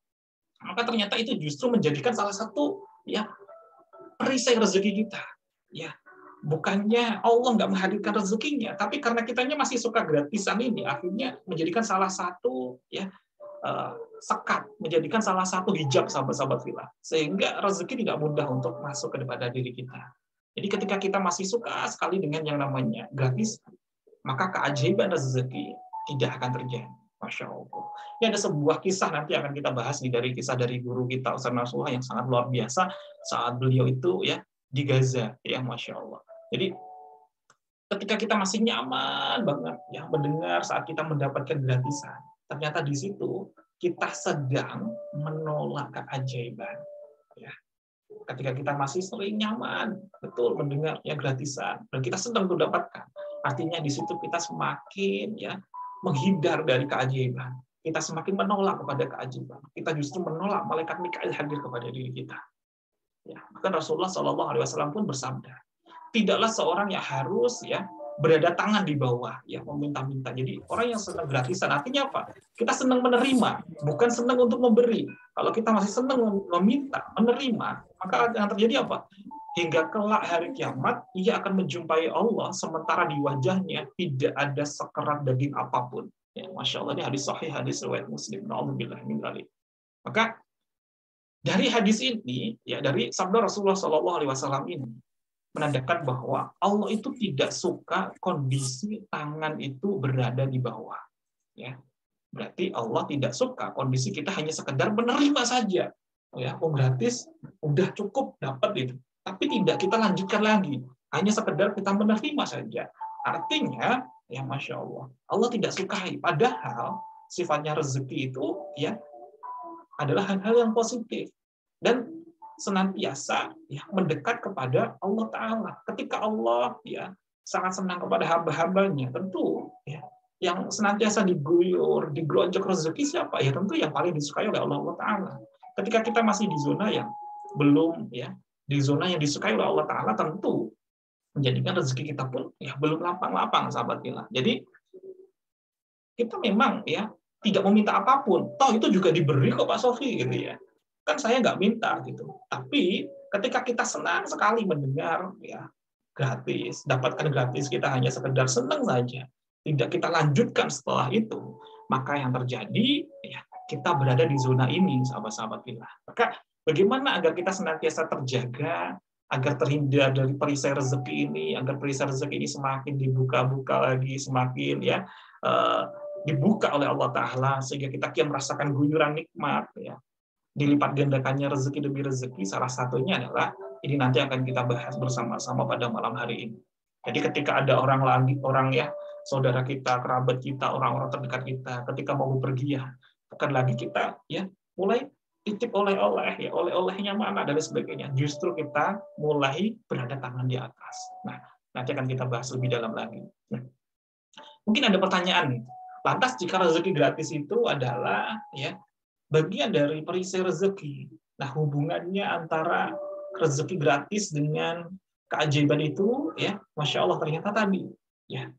Maka ternyata itu justru menjadikan salah satu ya perisai rezeki kita. Ya, bukannya Allah nggak menghadirkan rezekinya, tapi karena kitanya masih suka gratisan ini, akhirnya menjadikan salah satu ya sekat, menjadikan salah satu hijab sahabat-sahabat fillah, sehingga rezeki tidak mudah untuk masuk kepada diri kita. Jadi ketika kita masih suka sekali dengan yang namanya gratis, maka keajaiban rezeki tidak akan terjadi. Masya Allah. Ini ada sebuah kisah nanti akan kita bahas dari kisah dari guru kita Ustaz Nasrullah yang sangat luar biasa saat beliau itu ya di Gaza, ya Masya Allah. Jadi ketika kita masih nyaman banget ya mendengar saat kita mendapatkan gratisan, ternyata di situ kita sedang menolak keajaiban. Ya. Ketika kita masih sering nyaman, betul mendengar ya gratisan, dan kita sedang mendapatkan, artinya di situ kita semakin ya menghindar dari keajaiban. Kita semakin menolak kepada keajaiban. Kita justru menolak malaikat Mikail hadir kepada diri kita. Ya, bahkan Rasulullah SAW pun bersabda, tidaklah seorang yang harus ya berada tangan di bawah ya meminta-minta. Jadi orang yang senang gratisan artinya apa? Kita senang menerima, bukan senang untuk memberi. Kalau kita masih senang meminta, menerima, maka yang terjadi apa? Hingga kelak hari kiamat ia akan menjumpai Allah sementara di wajahnya tidak ada sekerat daging apapun. Ya, Masya Allah, ini hadis sahih, hadis riwayat Muslim. Na'udzubillah min dzalik. Maka dari hadis ini, ya dari sabda Rasulullah SAW ini menandakan bahwa Allah itu tidak suka kondisi tangan itu berada di bawah. Ya, berarti Allah tidak suka kondisi kita hanya sekedar menerima saja. Ya, gratis, udah cukup dapat itu. Tapi tidak kita lanjutkan lagi. Hanya sekedar kita menerima saja. Artinya, ya Masya Allah, Allah tidak sukai. Padahal sifatnya rezeki itu ya adalah hal-hal yang positif. Dan senantiasa ya mendekat kepada Allah Ta'ala. Ketika Allah ya sangat senang kepada hamba-hambanya, tentu ya yang senantiasa diguyur, digerojok rezeki siapa? Ya tentu yang paling disukai oleh Allah Ta'ala. Ketika kita masih di zona yang belum ya, di zona yang disukai oleh Allah Ta'ala, tentu menjadikan rezeki kita pun ya belum lapang-lapang, sahabat fillah. Jadi kita memang ya tidak meminta apapun. Toh itu juga diberi kok Pak Sofi gitu ya. Kan saya nggak minta gitu. Tapi ketika kita senang sekali mendengar ya gratis, dapatkan gratis, kita hanya sekedar senang saja, tidak kita lanjutkan setelah itu, maka yang terjadi ya kita berada di zona ini, sahabat-sahabat fillah. Maka bagaimana agar kita senantiasa terjaga, agar terhindar dari perisai rezeki ini, agar perisai rezeki ini semakin dibuka-buka lagi, semakin ya dibuka oleh Allah Ta'ala, sehingga kita kian merasakan guyuran nikmat ya. Dilipat gandakannya rezeki demi rezeki, salah satunya adalah ini nanti akan kita bahas bersama-sama pada malam hari ini. Jadi ketika ada orang ya saudara kita, kerabat kita, orang-orang terdekat kita, ketika mau bepergian, akan lagi kita ya mulai titip oleh-oleh ya, oleh-olehnya mana dan sebagainya. Justru kita mulai berada tangan di atas. Nah, nanti akan kita bahas lebih dalam lagi. Nah, mungkin ada pertanyaan nih. Lantas jika rezeki gratis itu adalah ya bagian dari perisai rezeki. Nah, hubungannya antara rezeki gratis dengan keajaiban itu, ya, Masya Allah, ternyata tadi, ya,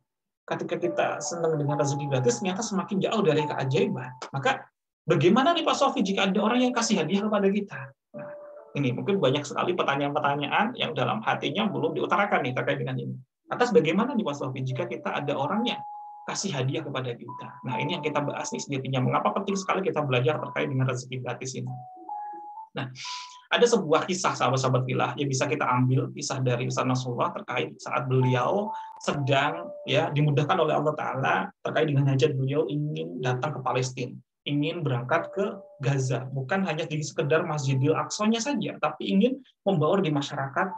ketika kita senang dengan rezeki gratis, ternyata semakin jauh dari keajaiban. Maka, bagaimana nih Pak Sofi jika ada orang yang kasih hadiah kepada kita? Nah, ini mungkin banyak sekali pertanyaan-pertanyaan yang dalam hatinya belum diutarakan nih terkait dengan ini. Atas bagaimana nih Pak Sofi jika kita ada orangnya kasih hadiah kepada kita. Nah, ini yang kita bahas nih sejatinya. Mengapa penting sekali kita belajar terkait dengan rezeki gratis ini. Nah, ada sebuah kisah sahabat-sahabat fillah yang bisa kita ambil, kisah dari Ustaz Nasrullah terkait saat beliau sedang ya dimudahkan oleh Allah Ta'ala terkait dengan hajat beliau ingin datang ke Palestina, ingin berangkat ke Gaza, bukan hanya di sekedar Masjidil Aqsa-nya saja, tapi ingin membaur di masyarakat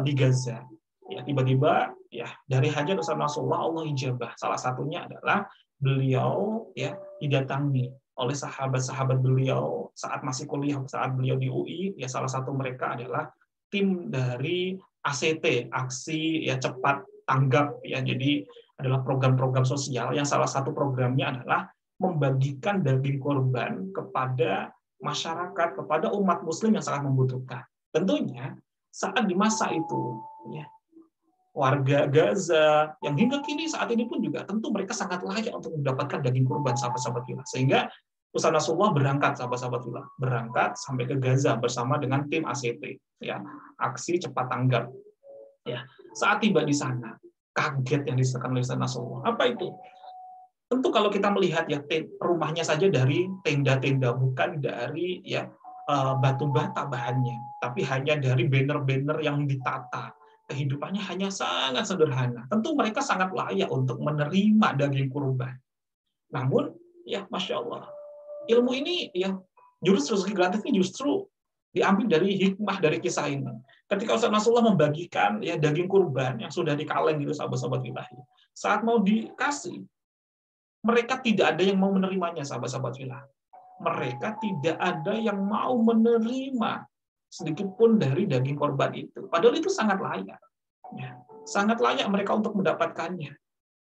di Gaza. Ya, tiba-tiba ya dari hajat Ustaz Nasrullah Allah ijabah. Salah satunya adalah beliau ya didatangi oleh sahabat-sahabat beliau saat masih kuliah, saat beliau di UI, ya salah satu mereka adalah tim dari ACT, aksi ya cepat tanggap ya. Jadi adalah program-program sosial yang salah satu programnya adalah membagikan daging korban kepada masyarakat, kepada umat muslim yang sangat membutuhkan. Tentunya saat di masa itu ya warga Gaza yang hingga kini saat ini pun juga tentu mereka sangat layak untuk mendapatkan daging kurban sahabat-sahabat fillah. Sehingga Ustaz Nasrullah berangkat, sahabat-sahabat fillah, berangkat sampai ke Gaza bersama dengan tim ACT, ya, aksi cepat tanggap. Ya, saat tiba di sana, kaget yang disertakan oleh Ustaz Nasrullah. Apa itu? Tentu kalau kita melihat ya rumahnya saja dari tenda-tenda, bukan dari ya batu bata bahannya, tapi hanya dari banner-banner yang ditata. Kehidupannya hanya sangat sederhana. Tentu mereka sangat layak untuk menerima daging kurban. Namun, ya Masya Allah, ilmu ini, ya jurus rezeki gratis ini justru diambil dari hikmah dari kisah ini. Ketika Ustaz Nasrullah membagikan ya daging kurban yang sudah dikaleng gitu sahabat-sahabat ilahi, saat mau dikasih, mereka tidak ada yang mau menerimanya sahabat-sahabat ilahi. Mereka tidak ada yang mau menerima sedikit pun dari daging korban itu. Padahal itu sangat layak. Ya, sangat layak mereka untuk mendapatkannya.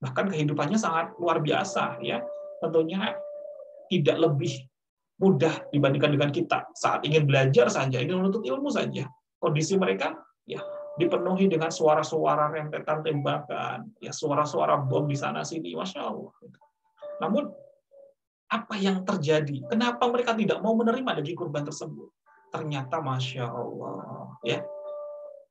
Bahkan kehidupannya sangat luar biasa. Ya, tentunya tidak lebih mudah dibandingkan dengan kita. Saat ingin belajar saja, ingin menuntut ilmu saja. Kondisi mereka ya dipenuhi dengan suara-suara rentetan tembakan, ya suara-suara bom di sana sini, Masya Allah. Namun, apa yang terjadi? Kenapa mereka tidak mau menerima daging kurban tersebut? Ternyata Masya Allah, ya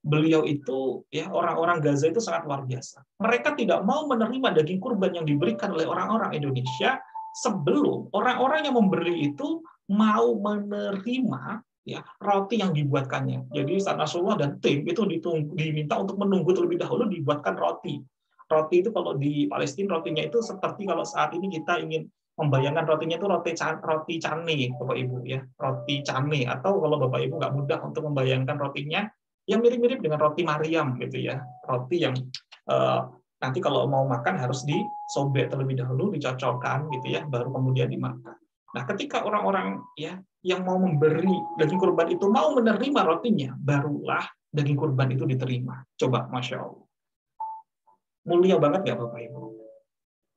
beliau itu ya orang-orang Gaza itu sangat luar biasa. Mereka tidak mau menerima daging kurban yang diberikan oleh orang-orang Indonesia sebelum orang-orang yang memberi itu mau menerima ya roti yang dibuatkannya. Jadi Ustaz Nasrullah dan tim itu diminta untuk menunggu terlebih dahulu dibuatkan roti. Roti itu kalau di Palestina rotinya itu seperti kalau saat ini kita ingin membayangkan rotinya itu roti cane, Bapak Ibu ya, roti cane, atau kalau Bapak Ibu nggak mudah untuk membayangkan rotinya, yang mirip-mirip dengan roti Maryam gitu ya, roti yang nanti kalau mau makan harus disobek terlebih dahulu, dicocokkan gitu ya, baru kemudian dimakan. Nah, ketika orang-orang ya yang mau memberi daging kurban itu mau menerima rotinya, barulah daging kurban itu diterima. Coba, Masya Allah. Mulia banget nggak Bapak Ibu?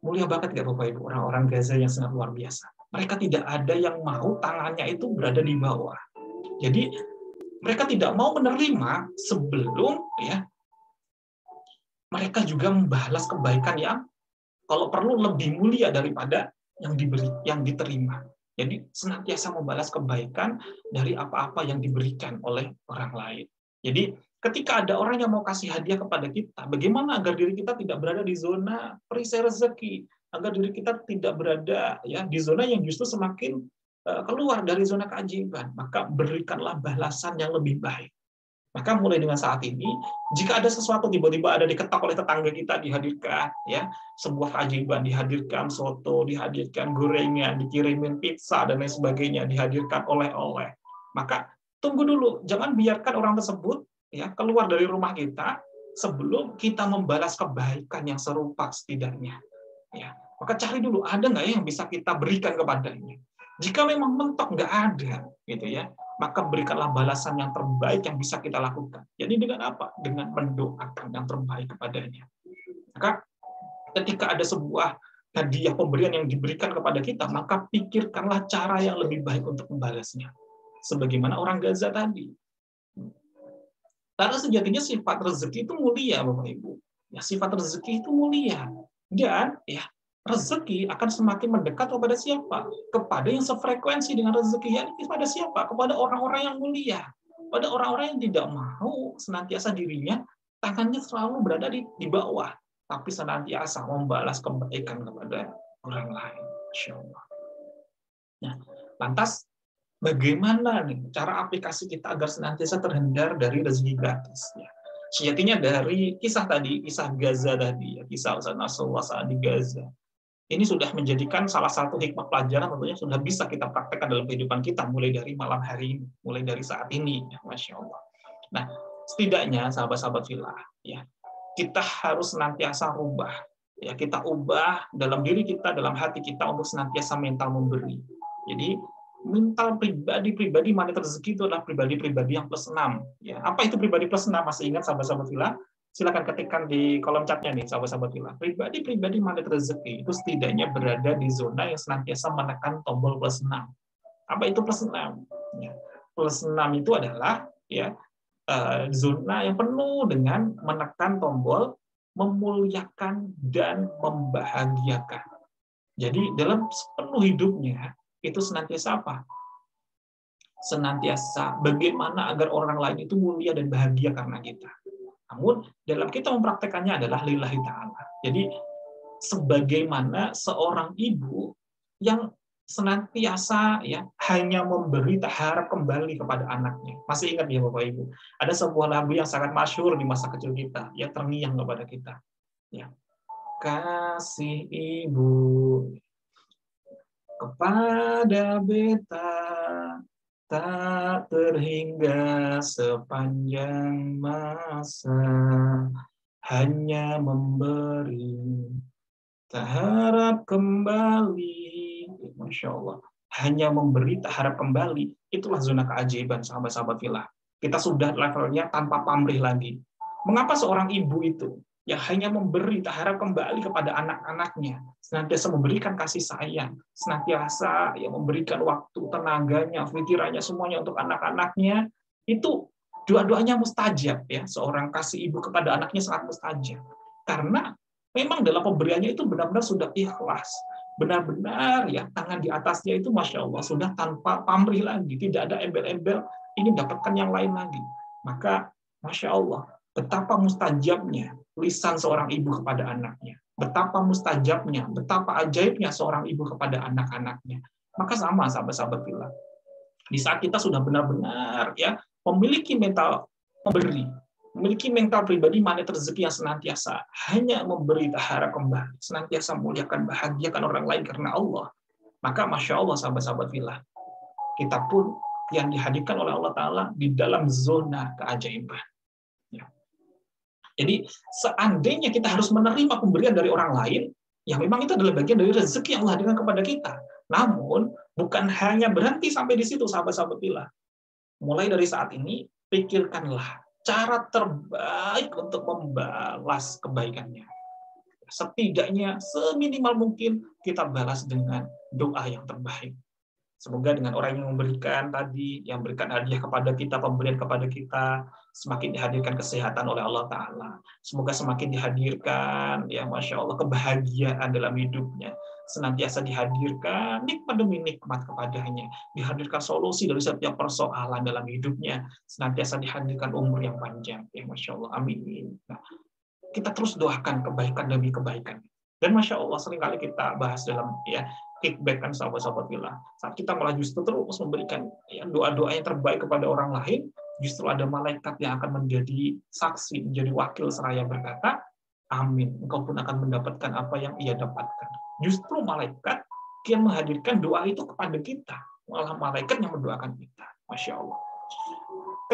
Mulia banget nggak Bapak Ibu, orang-orang Gaza yang sangat luar biasa. Mereka tidak ada yang mau tangannya itu berada di bawah. Jadi mereka tidak mau menerima sebelum ya mereka juga membalas kebaikan yang kalau perlu lebih mulia daripada yang diberi, yang diterima. Jadi senantiasa membalas kebaikan dari apa-apa yang diberikan oleh orang lain. Jadi ketika ada orang yang mau kasih hadiah kepada kita, bagaimana agar diri kita tidak berada di zona perisai rezeki, agar diri kita tidak berada ya di zona yang justru semakin keluar dari zona keajaiban, maka berikanlah balasan yang lebih baik. Maka mulai dengan saat ini, jika ada sesuatu tiba-tiba ada diketok oleh tetangga kita, dihadirkan ya sebuah keajaiban, dihadirkan soto, dihadirkan gorengan, dikirimin pizza dan lain sebagainya, dihadirkan oleh-oleh, maka tunggu dulu, jangan biarkan orang tersebut ya keluar dari rumah kita sebelum kita membalas kebaikan yang serupa setidaknya. Ya, maka cari dulu ada nggak ya yang bisa kita berikan kepadanya. Jika memang mentok nggak ada, gitu ya, maka berikanlah balasan yang terbaik yang bisa kita lakukan. Jadi dengan apa? Dengan mendoakan yang terbaik kepadanya. Maka ketika ada sebuah hadiah pemberian yang diberikan kepada kita, maka pikirkanlah cara yang lebih baik untuk membalasnya. Sebagaimana orang Gaza tadi. Karena sejatinya sifat rezeki itu mulia, Bapak Ibu. Ya, sifat rezeki itu mulia. Dan ya rezeki akan semakin mendekat kepada siapa? Kepada yang sefrekuensi dengan rezeki. Ya, kepada siapa? Kepada orang-orang yang mulia. Pada orang-orang yang tidak mau senantiasa dirinya, tangannya selalu berada di bawah. Tapi senantiasa membalas kebaikan kepada orang lain. Insya Allah. Nah, lantas bagaimana nih cara aplikasi kita agar senantiasa terhindar dari rezeki gratis? Ya. Sejatinya dari kisah tadi, kisah Gaza tadi, kisah Ustaz Nasrullah saat di Gaza. Ini sudah menjadikan salah satu hikmah pelajaran tentunya sudah bisa kita praktekkan dalam kehidupan kita mulai dari malam hari ini, mulai dari saat ini, ya, Masya Allah. Nah, setidaknya sahabat-sahabat fillah, ya, kita harus senantiasa rubah, ya, kita ubah dalam diri kita, dalam hati kita untuk senantiasa mental memberi. Jadi mental pribadi magnet rezeki itu adalah pribadi-pribadi yang plus 6. Ya, apa itu pribadi plus 6? Masih ingat sahabat-sahabat fillah? Silakan ketikkan di kolom chatnya nih, sahabat-sahabat fillah. Pribadi-pribadi magnet rezeki itu setidaknya berada di zona yang senantiasa menekan tombol plus 6. Apa itu plus 6? Ya, plus 6 itu adalah ya zona yang penuh dengan menekan tombol memuliakan dan membahagiakan. Jadi dalam sepenuh hidupnya itu senantiasa apa? Senantiasa bagaimana agar orang lain itu mulia dan bahagia karena kita. Namun dalam kita mempraktekannya adalah lillahi ta'ala. Jadi sebagaimana seorang ibu yang senantiasa ya hanya memberi tak harap kembali kepada anaknya. Masih ingat ya Bapak Ibu? Ada sebuah lagu yang sangat masyhur di masa kecil kita, ya terngiang kepada kita. Ya. Kasih ibu kepada beta tak terhingga sepanjang masa, hanya memberi tak harap kembali. Masya Allah, hanya memberi tak harap kembali. Itulah zona keajaiban sahabat-sahabat fillah. Kita sudah levelnya tanpa pamrih lagi. Mengapa seorang ibu itu yang hanya memberi tak harap kembali kepada anak-anaknya, senantiasa memberikan kasih sayang, senantiasa yang memberikan waktu, tenaganya, pikirannya, semuanya untuk anak-anaknya, itu dua-duanya mustajab ya. Seorang kasih ibu kepada anaknya sangat mustajab. Karena memang dalam pemberiannya itu benar-benar sudah ikhlas, benar-benar ya tangan di atasnya itu Masya Allah sudah tanpa pamrih lagi, tidak ada embel-embel ini dapatkan yang lain lagi. Maka Masya Allah, betapa mustajabnya lisan seorang ibu kepada anaknya, betapa mustajabnya, betapa ajaibnya seorang ibu kepada anak-anaknya. Maka sama sahabat-sahabat fillah, di saat kita sudah benar-benar ya memiliki mental memberi, memiliki mental pribadi magnet rezeki yang senantiasa hanya memberi tak harap kembali, senantiasa muliakan, bahagiakan orang lain karena Allah, maka Masya Allah sahabat-sahabat fillah, kita pun yang dihadirkan oleh Allah Ta'ala di dalam zona keajaiban. Jadi seandainya kita harus menerima pemberian dari orang lain, ya memang itu adalah bagian dari rezeki yang Allah hadirkan kepada kita. Namun bukan hanya berhenti sampai di situ sahabat-sahabat fillah. Mulai dari saat ini pikirkanlah cara terbaik untuk membalas kebaikannya. Setidaknya seminimal mungkin kita balas dengan doa yang terbaik. Semoga dengan orang yang memberikan tadi, yang berikan hadiah kepada kita, pemberian kepada kita, semakin dihadirkan kesehatan oleh Allah Ta'ala. Semoga semakin dihadirkan, ya Masya Allah, kebahagiaan dalam hidupnya. Senantiasa dihadirkan nikmat demi nikmat kepadanya. Dihadirkan solusi dari setiap persoalan dalam hidupnya. Senantiasa dihadirkan umur yang panjang. Ya Masya Allah, amin. Nah, kita terus doakan kebaikan demi kebaikan. Dan Masya Allah, seringkali kita bahas dalam ya kickback kan sahabat-sahabat fillah. Saat kita malah justru terus memberikan ya, doa-doa yang terbaik kepada orang lain, justru ada malaikat yang akan menjadi saksi, menjadi wakil seraya berkata, amin, engkau pun akan mendapatkan apa yang ia dapatkan. Justru malaikat yang menghadirkan doa itu kepada kita, malah malaikat yang mendoakan kita. Masya Allah.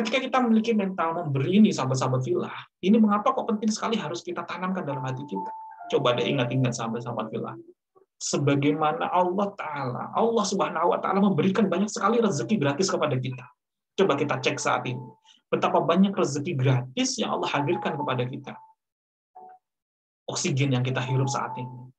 Ketika kita memiliki mental memberi ini sahabat-sahabat fillah, ini mengapa kok penting sekali harus kita tanamkan dalam hati kita. Coba deh ingat-ingat sahabat-sahabat fillah. Sebagaimana Allah Ta'ala, Allah Subhanahu wa Ta'ala memberikan banyak sekali rezeki gratis kepada kita. Coba kita cek saat ini. Betapa banyak rezeki gratis yang Allah hadirkan kepada kita. Oksigen yang kita hirup saat ini.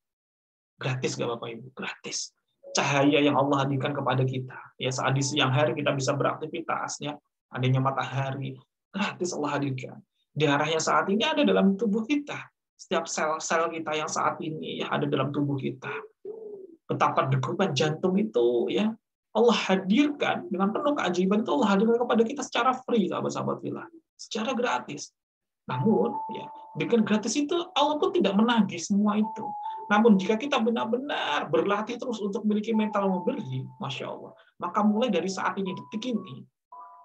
Gratis gak Bapak Ibu? Gratis. Cahaya yang Allah hadirkan kepada kita. Ya, saat di siang hari kita bisa beraktivitas, ya, adanya matahari. Gratis Allah hadirkan. Darah yang saat ini ada dalam tubuh kita. Setiap sel-sel kita yang saat ini ya, ada dalam tubuh kita. Betapa degupan jantung itu ya Allah hadirkan dengan penuh keajaiban itu Allah hadirkan kepada kita secara free sahabat-sahabat fillah, secara gratis. Namun ya dengan gratis itu Allah pun tidak menagih semua itu. Namun jika kita benar-benar berlatih terus untuk memiliki mental memberi, Masya Allah, maka mulai dari saat ini detik ini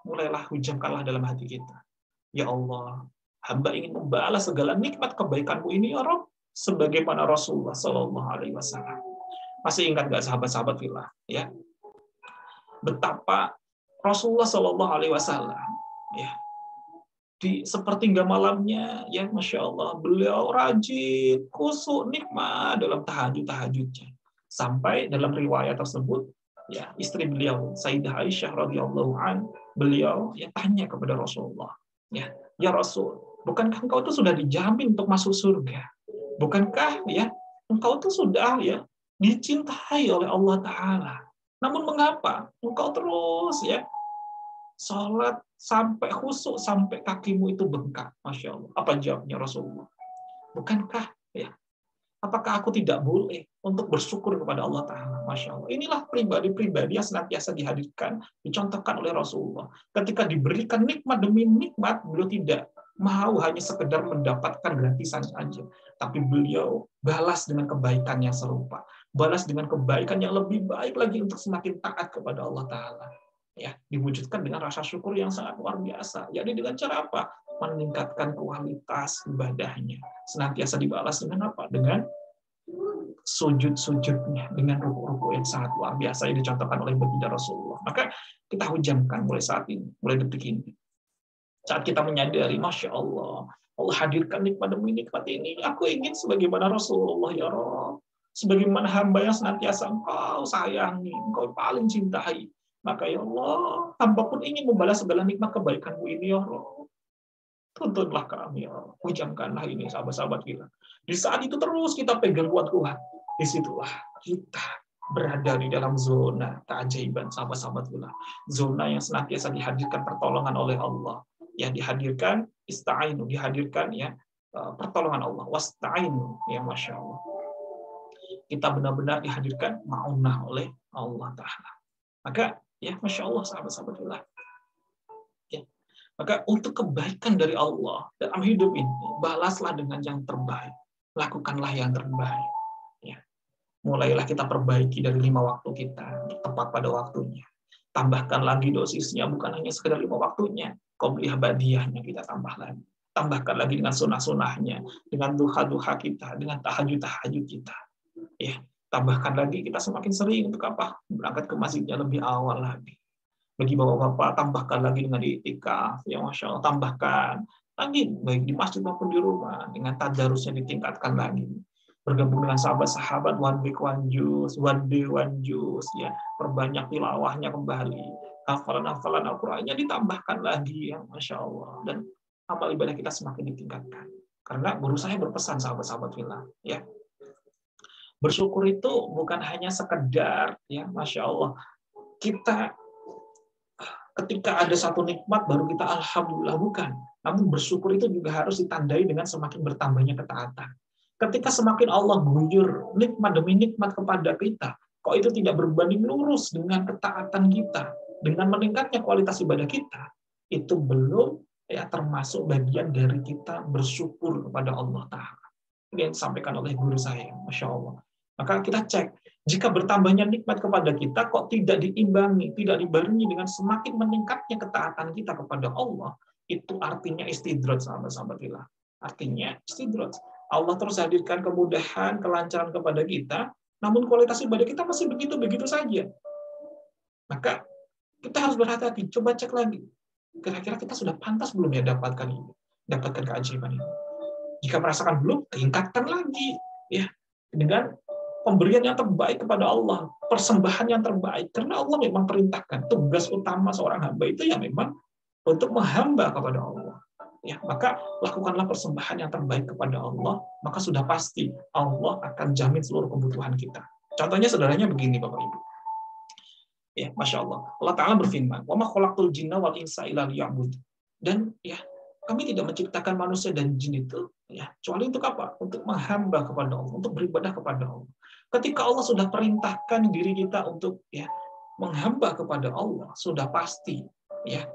mulailah hujamkanlah dalam hati kita, ya Allah, hamba ingin membalas segala nikmat kebaikanmu ini ya Rabb sebagaimana Rasulullah Shallallahu Alaihi Wasallam. Masih ingat nggak sahabat-sahabat fillah? Ya, betapa Rasulullah Shallallahu Alaihi Wasallam, ya, di sepertiga malamnya, ya Masya Allah, beliau rajin, khusyuk, nikmat dalam tahajudnya. Sampai dalam riwayat tersebut, ya istri beliau, Sayyidah Aisyah radhiyallahu an, beliau ya tanya kepada Rasulullah, ya Rasul, bukankah engkau itu sudah dijamin untuk masuk surga? Bukankah ya engkau itu sudah ya dicintai oleh Allah Taala? Namun mengapa engkau terus ya sholat sampai khusyuk, sampai kakimu itu bengkak? Masya Allah. Apa jawabnya Rasulullah? Bukankah ya, apakah aku tidak boleh untuk bersyukur kepada Allah Ta'ala? Masya Allah. Inilah pribadi-pribadi yang senantiasa dihadirkan, dicontohkan oleh Rasulullah. Ketika diberikan nikmat demi nikmat, beliau tidak mau hanya sekedar mendapatkan gratisan saja, tapi beliau balas dengan kebaikan yang serupa, balas dengan kebaikan yang lebih baik lagi untuk semakin taat kepada Allah Ta'ala. Ya, diwujudkan dengan rasa syukur yang sangat luar biasa. Jadi dengan cara apa? Meningkatkan kualitas ibadahnya. Senantiasa dibalas dengan apa? Dengan sujud-sujudnya, dengan ruku-ruku yang sangat luar biasa yang dicontohkan oleh baginda Rasulullah. Maka kita hujamkan mulai saat ini, mulai detik ini. Saat kita menyadari, Masya Allah, Allah hadirkan nikmat demi nikmat ini. Aku ingin sebagaimana Rasulullah, ya Rabb. Sebagaimana hamba yang senantiasa engkau sayangi, engkau paling cintai. Maka ya Allah, hamba pun ingin membalas segala nikmat kebaikanmu ini, ya Allah. Tuntunlah kami, ya Allah. Hujamkanlah ini, sahabat-sahabat kita. Di saat itu terus kita pegang kuat-kuat. Disitulah kita berada di dalam zona keajaiban, sahabat-sahabat kita. Zona yang senantiasa dihadirkan pertolongan oleh Allah. Ya, dihadirkan ista'inu, dihadirkan ya pertolongan Allah. Wasta'inu, ya Masya Allah. Kita benar-benar dihadirkan ma'unah oleh Allah Ta'ala. Maka ya Masya Allah, sahabat-sahabat Allah. Ya. Maka untuk kebaikan dari Allah dalam hidup ini, balaslah dengan yang terbaik. Lakukanlah yang terbaik. Ya. Mulailah kita perbaiki dari 5 waktu kita, tepat pada waktunya. Tambahkan lagi dosisnya, bukan hanya sekedar 5 waktunya. Qobliyah badiyahnya kita tambah lagi. Tambahkan lagi dengan sunah-sunahnya, dengan duha-duha kita, dengan tahajud-tahajud kita. Ya. Tambahkan lagi kita semakin sering untuk apa? Berangkat ke masjidnya lebih awal lagi. Bagi bapak-bapak, tambahkan lagi dengan i'tikaf, ya Masya Allah, tambahkan lagi baik di masjid maupun di rumah, dengan tadarusnya ditingkatkan lagi. Bergabung dengan sahabat-sahabat one week one juz, one day one juz, ya, perbanyak tilawahnya kembali, hafalan-hafalan Al-Qur'annya ditambahkan lagi, ya Masya Allah, dan amal ibadah kita semakin ditingkatkan. Karena guru saya berpesan, sahabat-sahabat fillah, ya. Bersyukur itu bukan hanya sekedar, ya Masya Allah, kita ketika ada satu nikmat baru kita alhamdulillah, bukan. Namun bersyukur itu juga harus ditandai dengan semakin bertambahnya ketaatan. Ketika semakin Allah guyur nikmat demi nikmat kepada kita, kok itu tidak berbanding lurus dengan ketaatan kita, dengan meningkatnya kualitas ibadah kita, itu belum ya termasuk bagian dari kita bersyukur kepada Allah Ta'ala. Ini yang disampaikan oleh guru saya, Masya Allah. Maka kita cek, jika bertambahnya nikmat kepada kita, kok tidak diimbangi, tidak dibarengi dengan semakin meningkatnya ketaatan kita kepada Allah, itu artinya istidraj, sahabat-sahabat fillah. Artinya istidraj. Allah terus hadirkan kemudahan, kelancaran kepada kita, namun kualitas ibadah kita masih begitu-begitu saja. Maka kita harus berhati-hati, coba cek lagi. Kira-kira kita sudah pantas belum ya dapatkan ini, dapatkan keajaiban ini. Jika merasakan belum, tingkatkan lagi, ya, dengan pemberian yang terbaik kepada Allah, persembahan yang terbaik, karena Allah memang perintahkan tugas utama seorang hamba itu ya memang untuk menghamba kepada Allah. Ya, maka lakukanlah persembahan yang terbaik kepada Allah, maka sudah pasti Allah akan jamin seluruh kebutuhan kita. Contohnya sederhananya begini, Bapak Ibu. Ya, Masya Allah. Allah Ta'ala berfirman, "Wa ma khalaqtul jinna wal insa illa liya'budun." Dan ya, kami tidak menciptakan manusia dan jin itu ya kecuali untuk apa? Untuk menghamba kepada Allah, untuk beribadah kepada Allah. Ketika Allah sudah perintahkan diri kita untuk ya menghamba kepada Allah, sudah pasti ya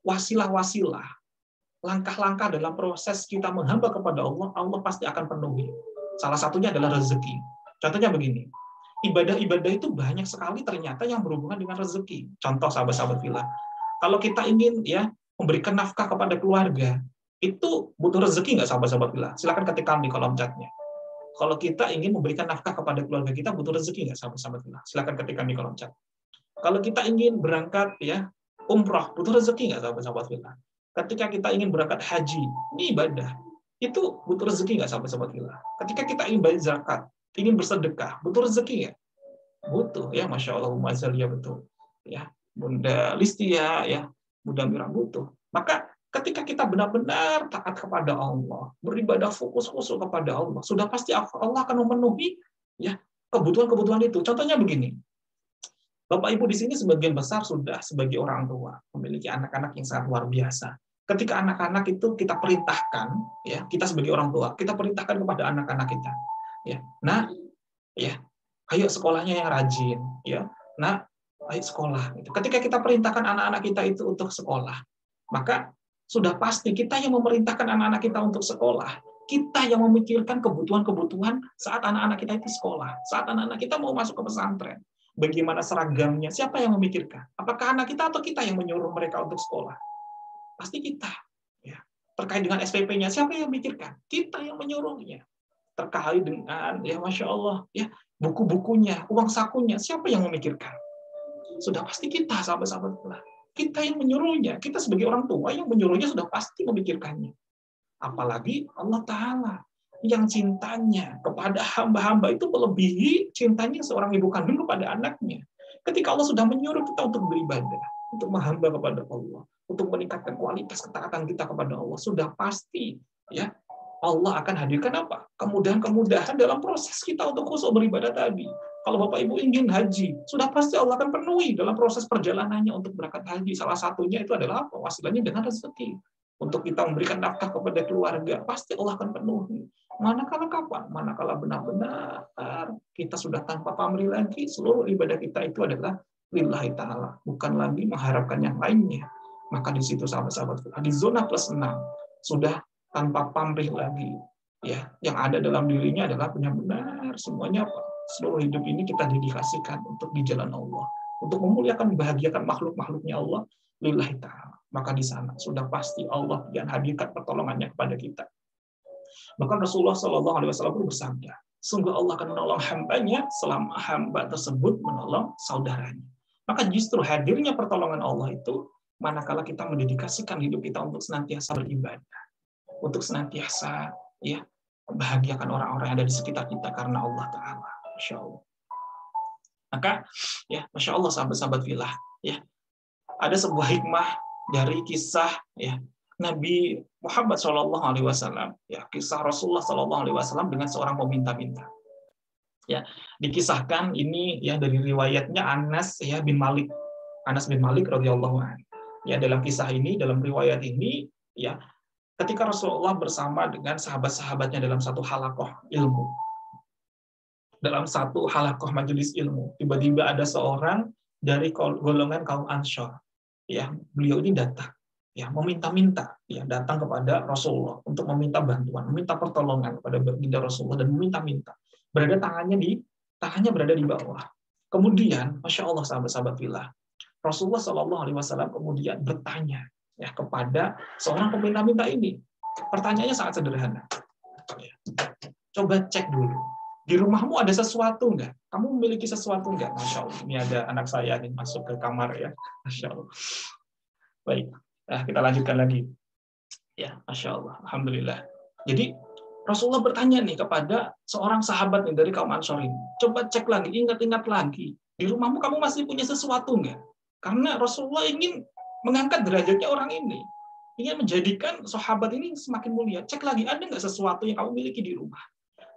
wasilah-wasilah, langkah-langkah dalam proses kita menghamba kepada Allah, Allah pasti akan penuhi. Salah satunya adalah rezeki. Contohnya begini, ibadah-ibadah itu banyak sekali ternyata yang berhubungan dengan rezeki. Contoh, sahabat-sahabat fillah, kalau kita ingin ya memberikan nafkah kepada keluarga, Itu butuh rezeki nggak sahabat-sahabat fillah? Silakan ketikkan di kolom chatnya. Kalau kita ingin memberikan nafkah kepada keluarga kita, butuh rezeki nggak sahabat-sahabat fillah? Silakan ketikkan di kolom chat. Kalau kita ingin berangkat ya umroh, butuh rezeki nggak sahabat-sahabat fillah? Ketika kita ingin berangkat haji, ini ibadah, itu butuh rezeki nggak sahabat-sahabat fillah? Ketika kita ingin bayar zakat, ingin bersedekah, butuh rezeki nggak? Butuh ya, masya Allah, ya betul. Ya, Bunda Listia ya, Bunda Mira butuh. Maka ketika kita benar-benar taat kepada Allah, beribadah fokus-fokus kepada Allah, sudah pasti Allah akan memenuhi ya kebutuhan-kebutuhan itu. Contohnya begini, Bapak Ibu di sini sebagian besar sudah sebagai orang tua, memiliki anak-anak yang sangat luar biasa. Ketika anak-anak itu kita perintahkan, ya kita sebagai orang tua, kita perintahkan kepada anak-anak kita, ya, nah, ya, ayo sekolahnya yang rajin, ya, nah, ayo sekolah. Ketika kita perintahkan anak-anak kita itu untuk sekolah, maka sudah pasti kita yang memerintahkan anak-anak kita untuk sekolah. Kita yang memikirkan kebutuhan-kebutuhan saat anak-anak kita itu sekolah. Saat anak-anak kita mau masuk ke pesantren. Bagaimana seragamnya? Siapa yang memikirkan? Apakah anak kita atau kita yang menyuruh mereka untuk sekolah? Pasti kita. Ya. Terkait dengan SPP-nya, siapa yang memikirkan? Kita yang menyuruhnya. Terkait dengan, ya Masya Allah, ya buku-bukunya, uang sakunya, siapa yang memikirkan? Sudah pasti kita, sahabat-sahabat. Kita yang menyuruhnya, kita sebagai orang tua yang menyuruhnya sudah pasti memikirkannya. Apalagi Allah Ta'ala yang cintanya kepada hamba-hamba itu melebihi cintanya seorang ibu kandung kepada anaknya. Ketika Allah sudah menyuruh kita untuk beribadah, untuk menghamba kepada Allah, untuk meningkatkan kualitas ketaatan kita kepada Allah, sudah pasti ya Allah akan hadirkan apa? Kemudahan-kemudahan dalam proses kita untuk khusyuk beribadah tadi. Kalau Bapak Ibu ingin haji, sudah pasti Allah akan penuhi dalam proses perjalanannya untuk berangkat haji. Salah satunya itu adalah apa? Wasilahnya dengan rezeki. Untuk kita memberikan nafkah kepada keluarga, pasti Allah akan penuhi. Manakala kapan? Manakala benar-benar kita sudah tanpa pamrih lagi, seluruh ibadah kita itu adalah lillahi ta'ala. Bukan lagi mengharapkan yang lainnya. Maka di situ sahabat-sahabat, di zona plus 6, sudah tanpa pamrih lagi. Ya, yang ada dalam dirinya adalah benar-benar semuanya apa? Seluruh hidup ini kita dedikasikan untuk di jalan Allah, untuk memuliakan, membahagiakan makhluk-makhluknya Allah, lillahi ta'ala. Maka di sana sudah pasti Allah yang hadirkan pertolongannya kepada kita. Bahkan Rasulullah SAW pun bersabda, sungguh Allah akan menolong hambanya selama hamba tersebut menolong saudaranya. Maka justru hadirnya pertolongan Allah itu manakala kita mendedikasikan hidup kita untuk senantiasa beribadah, untuk senantiasa ya membahagiakan orang-orang yang ada di sekitar kita karena Allah Ta'ala. Masya Allah. Maka ya Masya Allah sahabat-sahabat fillah, ya ada sebuah hikmah dari kisah ya Nabi Muhammad SAW, ya kisah Rasulullah SAW dengan seorang peminta-minta. Ya dikisahkan ini ya dari riwayatnya Anas ya bin Malik, Anas bin Malik radhiyallahu anhu. Ya dalam kisah ini, dalam riwayat ini ya ketika Rasulullah bersama dengan sahabat-sahabatnya dalam satu halaqah ilmu, dalam satu halaqah majelis ilmu, tiba-tiba ada seorang dari golongan kaum Ansyar. Ya, beliau ini datang, ya meminta-minta, ya datang kepada Rasulullah untuk meminta bantuan, meminta pertolongan kepada baginda Rasulullah dan meminta-minta. Tangannya berada di bawah. Kemudian, Masya Allah sahabat-sahabat fillah, Rasulullah SAW kemudian bertanya ya kepada seorang peminta-minta ini. Pertanyaannya sangat sederhana. Coba cek dulu. Di rumahmu ada sesuatu nggak? Kamu memiliki sesuatu nggak? Masya Allah. Ini ada anak saya nih masuk ke kamar ya. Masya Allah. Baik. Nah, kita lanjutkan lagi. Ya, Masya Allah. Alhamdulillah. Jadi Rasulullah bertanya nih kepada seorang sahabat nih dari kaum Ansor ini. Coba cek lagi, ingat-ingat lagi. Di rumahmu kamu masih punya sesuatu nggak? Karena Rasulullah ingin mengangkat derajatnya orang ini. Ingin menjadikan sahabat ini semakin mulia. Cek lagi, ada nggak sesuatu yang kamu miliki di rumah?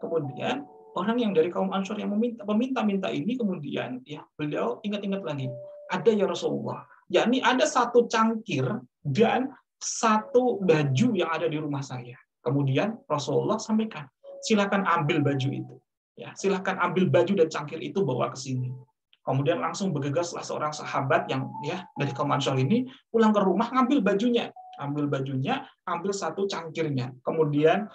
Kemudian orang yang dari kaum Ansor yang meminta-minta ini kemudian ya beliau ingat-ingat lagi, ada ya Rasulullah, yakni ada satu cangkir dan satu baju yang ada di rumah saya. Kemudian Rasulullah sampaikan, silakan ambil baju itu, ya silakan ambil baju dan cangkir itu bawa ke sini. Kemudian langsung bergegaslah seorang sahabat yang ya dari kaum Ansor ini pulang ke rumah ambil bajunya, ambil satu cangkirnya, kemudian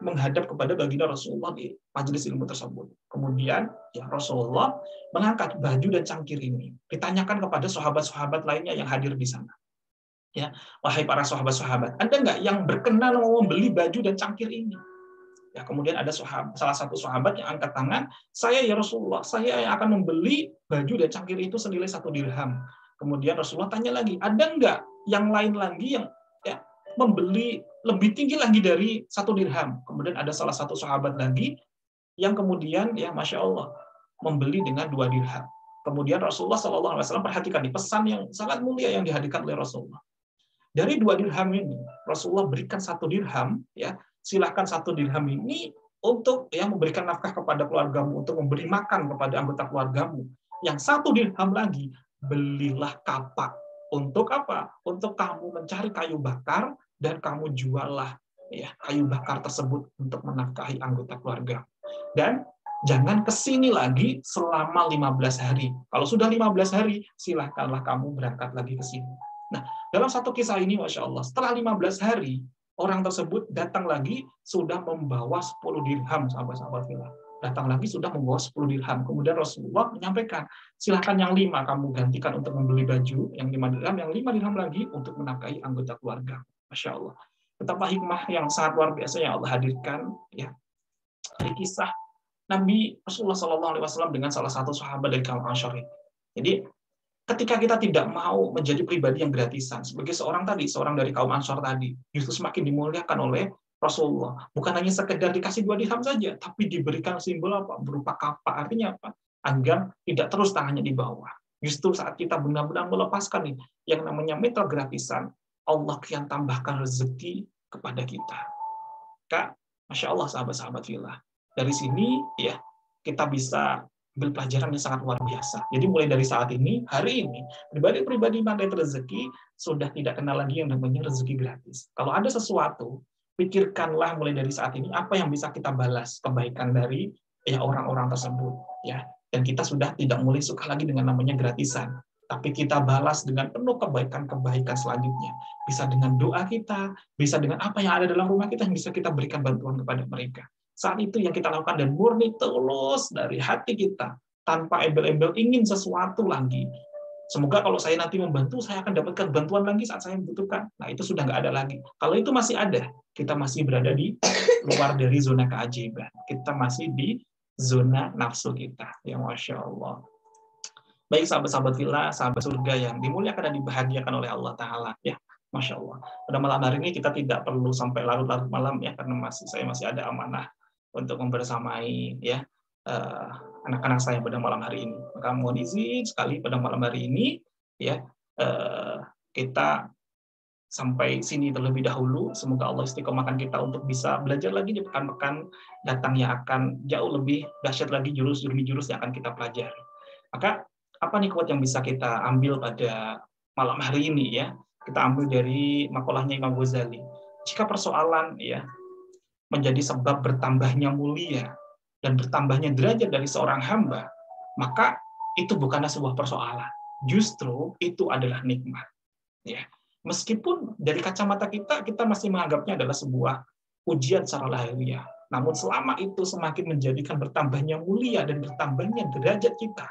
menghadap kepada baginda Rasulullah di majelis ilmu tersebut. Kemudian ya Rasulullah mengangkat baju dan cangkir ini, ditanyakan kepada sahabat-sahabat lainnya yang hadir di sana. Ya, wahai para sahabat-sahabat, ada nggak yang berkenan mau membeli baju dan cangkir ini? Ya, kemudian ada salah satu sahabat yang angkat tangan, saya ya Rasulullah, saya yang akan membeli baju dan cangkir itu senilai 1 dirham. Kemudian Rasulullah tanya lagi, ada nggak yang lain lagi yang ya, membeli lebih tinggi lagi dari 1 dirham? Kemudian ada salah satu sahabat lagi yang kemudian ya Masya Allah membeli dengan 2 dirham. Kemudian Rasulullah SAW perhatikan nih pesan yang sangat mulia yang dihadirkan oleh Rasulullah. Dari 2 dirham ini, Rasulullah berikan 1 dirham, ya silahkan 1 dirham ini untuk ya memberikan nafkah kepada keluargamu, untuk memberi makan kepada anggota keluargamu. Yang 1 dirham lagi, belilah kapak. Untuk apa? Untuk kamu mencari kayu bakar dan kamu juallah ya kayu bakar tersebut untuk menafkahi anggota keluarga. Dan jangan kesini lagi selama 15 hari. Kalau sudah 15 hari, silahkanlah kamu berangkat lagi ke sini. Nah, dalam satu kisah ini, Masya Allah, setelah 15 hari, orang tersebut datang lagi, sudah membawa 10 dirham, sahabat-sahabat fillah. Datang lagi, sudah membawa 10 dirham. Kemudian Rasulullah menyampaikan, silahkan yang 5 kamu gantikan untuk membeli baju, yang 5 dirham, yang 5 dirham lagi untuk menafkahi anggota keluarga. Masya Allah. Betapa hikmah yang sangat luar biasa yang Allah hadirkan, ya, dari kisah Nabi Rasulullah SAW dengan salah satu sahabat dari kaum Ansar. Jadi, ketika kita tidak mau menjadi pribadi yang gratisan, sebagai seorang dari kaum Ansar tadi, justru semakin dimuliakan oleh Rasulullah. Bukan hanya sekedar dikasih 2 dirham saja, tapi diberikan simbol apa? Berupa kapak. Artinya apa? Agar tidak terus tangannya di bawah. Justru saat kita benar-benar melepaskan nih, yang namanya mitra gratisan, Allah akan tambahkan rezeki kepada kita. Kak, Masya Allah, sahabat-sahabat fillah. Dari sini, ya, kita bisa ambil pelajaran yang sangat luar biasa. Jadi mulai dari saat ini, hari ini, pribadi-pribadi magnet rezeki sudah tidak kenal lagi yang namanya rezeki gratis. Kalau ada sesuatu, pikirkanlah mulai dari saat ini apa yang bisa kita balas kebaikan dari ya orang-orang tersebut, ya. Dan kita sudah tidak mulai suka lagi dengan namanya gratisan, tapi kita balas dengan penuh kebaikan-kebaikan selanjutnya. Bisa dengan doa kita, bisa dengan apa yang ada dalam rumah kita yang bisa kita berikan bantuan kepada mereka. Saat itu yang kita lakukan dan murni tulus dari hati kita, tanpa embel-embel ingin sesuatu lagi. Semoga kalau saya nanti membantu, saya akan dapatkan bantuan lagi saat saya membutuhkan. Nah, itu sudah nggak ada lagi. Kalau itu masih ada, kita masih berada di luar dari zona keajaiban. Kita masih di zona nafsu kita. Ya, Masya Allah. Baik sahabat-sahabat fillah, sahabat surga yang dimuliakan dan dibahagiakan oleh Allah Ta'ala. Ya, Masya Allah. Pada malam hari ini kita tidak perlu sampai larut-larut malam, ya, karena saya masih ada amanah untuk membersamai ya anak-anak saya pada malam hari ini. Maka mohon izin sekali pada malam hari ini ya kita sampai sini terlebih dahulu. Semoga Allah istiqomahkan kita untuk bisa belajar lagi di pekan-pekan datang yang akan jauh lebih dahsyat lagi jurus yang akan kita pelajari. Maka apa nih quote yang bisa kita ambil pada malam hari ini ya? Kita ambil dari makolahnya Imam Ghazali. Jika persoalan ya menjadi sebab bertambahnya mulia dan bertambahnya derajat dari seorang hamba, maka itu bukanlah sebuah persoalan. Justru itu adalah nikmat. Ya, meskipun dari kacamata kita masih menganggapnya adalah sebuah ujian secara lahiriah. Namun selama itu semakin menjadikan bertambahnya mulia dan bertambahnya derajat kita,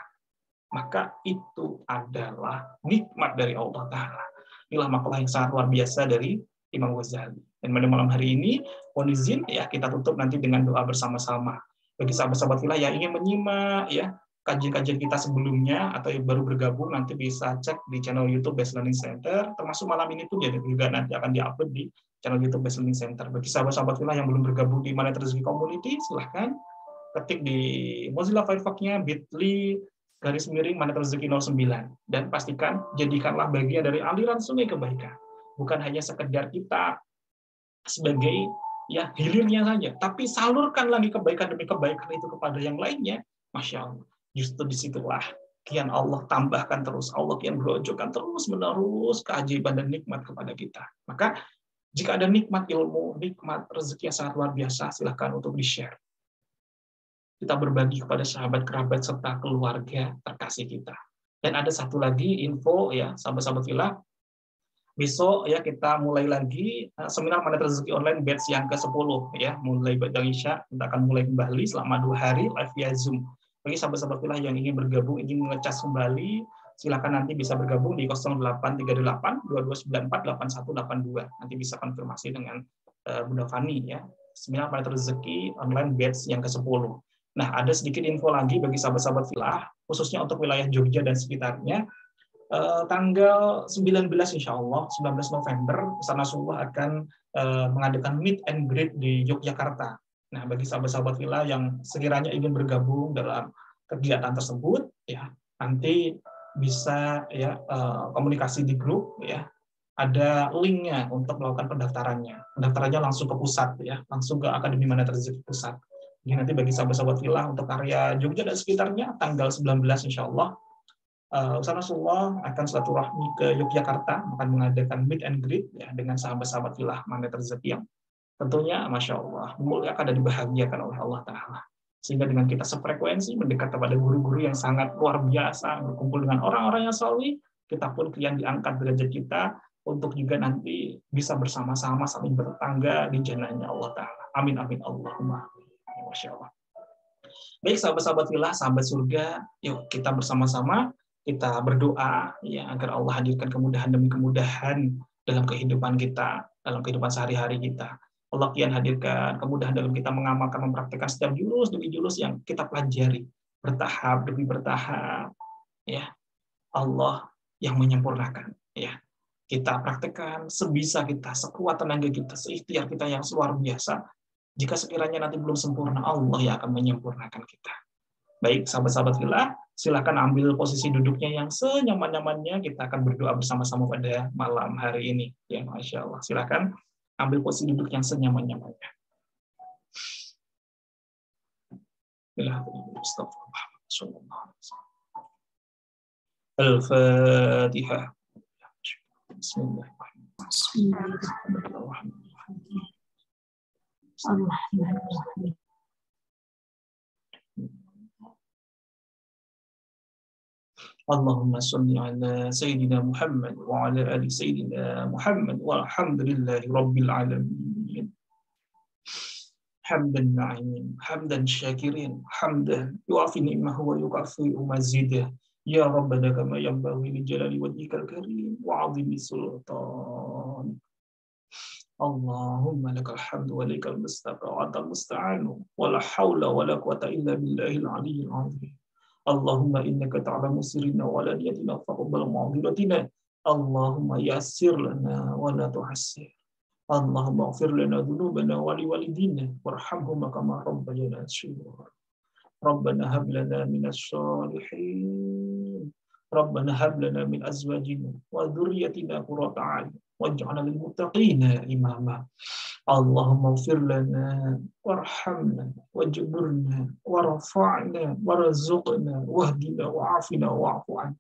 maka itu adalah nikmat dari Allah Ta'ala. Inilah makalah yang sangat luar biasa dari Imam Ghazali. Dan pada malam hari ini, mohon izin ya kita tutup nanti dengan doa bersama-sama. Bagi sahabat-sahabat fillah yang ingin menyimak ya kajian-kajian kita sebelumnya atau yang baru bergabung nanti bisa cek di channel YouTube Best Learning Center. Termasuk malam ini pun juga nanti akan diupload di channel YouTube Best Learning Center. Bagi sahabat-sahabat fillah yang belum bergabung di Magnet Rezeki Community, silahkan ketik di Mozilla Firefox-nya /Magnet Rezeki 09 dan pastikan jadikanlah bagian dari aliran sungai kebaikan. Bukan hanya sekedar kita sebagai ya hilirnya saja, tapi salurkan lagi kebaikan demi kebaikan itu kepada yang lainnya. Masya Allah, justru disitulah kian Allah tambahkan terus, Allah kian berojokkan terus menerus keajaiban dan nikmat kepada kita. Maka jika ada nikmat ilmu, nikmat rezeki yang sangat luar biasa, silakan untuk di-share. Kita berbagi kepada sahabat, kerabat, serta keluarga terkasih kita. Dan ada satu lagi info ya, sahabat-sahabat fillah. Besok ya kita mulai lagi seminar Magnet Rezeki Online batch yang ke-10 ya, mulai dari Isya kita akan mulai kembali selama 2 hari live via Zoom. Bagi sahabat-sahabat fillah yang ingin bergabung, ingin mengecas kembali silakan nanti bisa bergabung di 0838 2294 8182. Nanti bisa konfirmasi dengan Bunda Fani ya. Seminar Planet Rezeki online batch yang ke-10. Nah, ada sedikit info lagi bagi sahabat-sahabat filah, khususnya untuk wilayah Jogja dan sekitarnya. Tanggal 19 insya Allah, 19 November, Ustaz Nasrullah akan mengadakan meet and greet di Yogyakarta. Nah, bagi sahabat-sahabat filah yang sekiranya ingin bergabung dalam kegiatan tersebut, ya nanti bisa ya komunikasi di grup, ya ada linknya untuk melakukan pendaftarannya. Pendaftarannya langsung ke pusat, ya langsung ke Akademi Mana Rezeki Pusat. Jadi nanti bagi sahabat-sahabat filah untuk area Jogja dan sekitarnya, tanggal 19 insya Allah, Ustaz Nasrullah akan silaturahmi ke Yogyakarta, akan mengadakan meet and greet ya, dengan sahabat-sahabat filah Mana Rezeki yang tentunya Masya Allah dimuliakan dan dibahagiakan oleh Allah Ta'ala. Sehingga dengan kita sefrekuensi, mendekat kepada guru-guru yang sangat luar biasa, berkumpul dengan orang-orang yang saleh, kita pun kian diangkat derajat kita, untuk juga nanti bisa bersama-sama saling bertetangga di jannahnya Allah Ta'ala. Amin, amin, Allahumma. Masya Allah. Baik sahabat-sahabat filah, sahabat surga, yuk kita bersama-sama, kita berdoa ya agar Allah hadirkan kemudahan demi kemudahan dalam kehidupan kita, dalam kehidupan sehari-hari kita. Allah kian hadirkan kemudahan dalam kita mengamalkan, mempraktikkan setiap jurus demi jurus yang kita pelajari, bertahap demi bertahap. Ya, Allah yang menyempurnakan. Ya, kita praktekkan sebisa kita, sekuat tenaga kita, seikhtiar kita yang luar biasa. Jika sekiranya nanti belum sempurna, Allah yang akan menyempurnakan kita. Baik, sahabat-sahabat filah, silakan ambil posisi duduknya yang senyaman-nyamannya. Kita akan berdoa bersama-sama pada malam hari ini. Ya, Masya Allah. Silakan ambil posisi duduk yang senyaman-nyamannya. Al-Fatihah. Bismillahirrahmanirrahim. Allahumma salli ala Sayyidina Muhammad wa ala ali Sayyidina Muhammad walhamdulillahi Rabbil alamin. Hamdan na'imin, hamdan syakirin, hamdan yuafi ni'mahu wa yukafi mazidah. Ya Rabbana kama yanbaghi li jalali wajhikal karim wa 'azimi sultan. Allahumma lakal hamdu wa lakal mustaqa wa antal musta'anu wa la hawla wa la quwwata illa billahil aliyyil 'azim. Allahumma innaka ta'lamu sirrina wa alaniyatina faqabbal ma'dhiratina. Allahumma yassir lana wa la tuhassir. Allahumma ighfir lana dhunubana wa liwalidina warhamhum kama rabbayana shighara. Rabbana hab lana minasy shalihin. Rabbana hab lana min azwajina wa dhurriyyatina qurrata a'yun waj'alna lil muttaqina imama. Allahumma ighfir lana warhamna wajburna warfa'na warzuqna wahdina wa'afina wa'fu 'anna.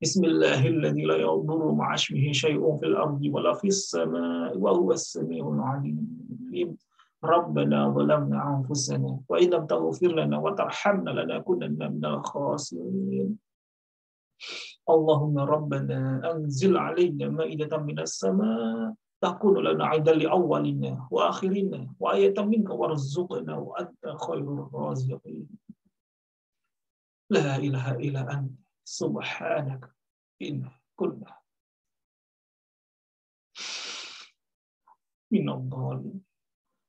Bismillahilladzi la yadurru ma'a ismihi syai'un fil ardi wa la fis samaa'i wa huwas samii'ul 'aliim. Rabbana zalamna anfusana wa in lam taghfir lana wa tarhamna lanakunanna minal khasirin. Allahumma rabbana anzil 'alaina ma'idatan minas samaa' takunu lana 'idan li awwalina wa akhirina wa ayatan minka warzuqna wa anta khairur raziqin. La ilaha illa anta subhanaka inna kunna minadh dhalimin.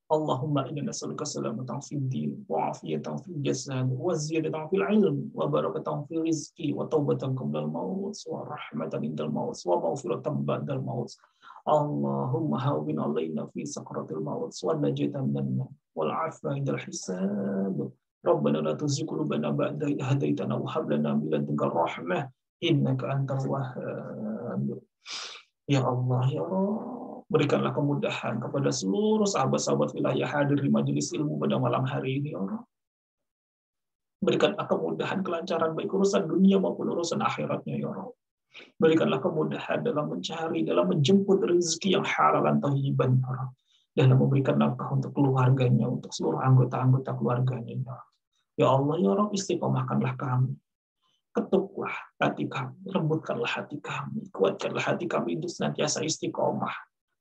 Allahumma inna nas'aluka salamatan fid din wa 'afiyatan fil jasad wa ziyadatan fil 'ilm wa barakatan fil rizqi wa taubatan qabla al-maut wa rahmatan indal maut wa maghfiratan ba'dal maut. Allahumma hawwin 'alaina fi sakratil maut wa najatan minan nar wal 'afwa indal hisab. Rabbana la tuzigh qulubana ba'da idh hadaitana wa hab lana min ladunka rahmah innaka antal wahhab. Ya Allah, ya Allah, berikanlah kemudahan kepada seluruh sahabat-sahabat wilayah hadir di majelis ilmu pada malam hari ini, ya Allah. Berikanlah kemudahan, kelancaran baik urusan dunia maupun urusan akhiratnya, ya Allah. Berikanlah kemudahan dalam mencari, dalam menjemput rezeki yang halal dan thayyiban, ya Allah. Dalam memberikan nafkah untuk keluarganya, untuk seluruh anggota-anggota keluarganya, ya Allah. Ya Allah, ya Allah, istiqomahkanlah kami. Ketuklah hati kami, lembutkanlah hati kami, kuatkanlah hati kami untuk senantiasa istiqomah,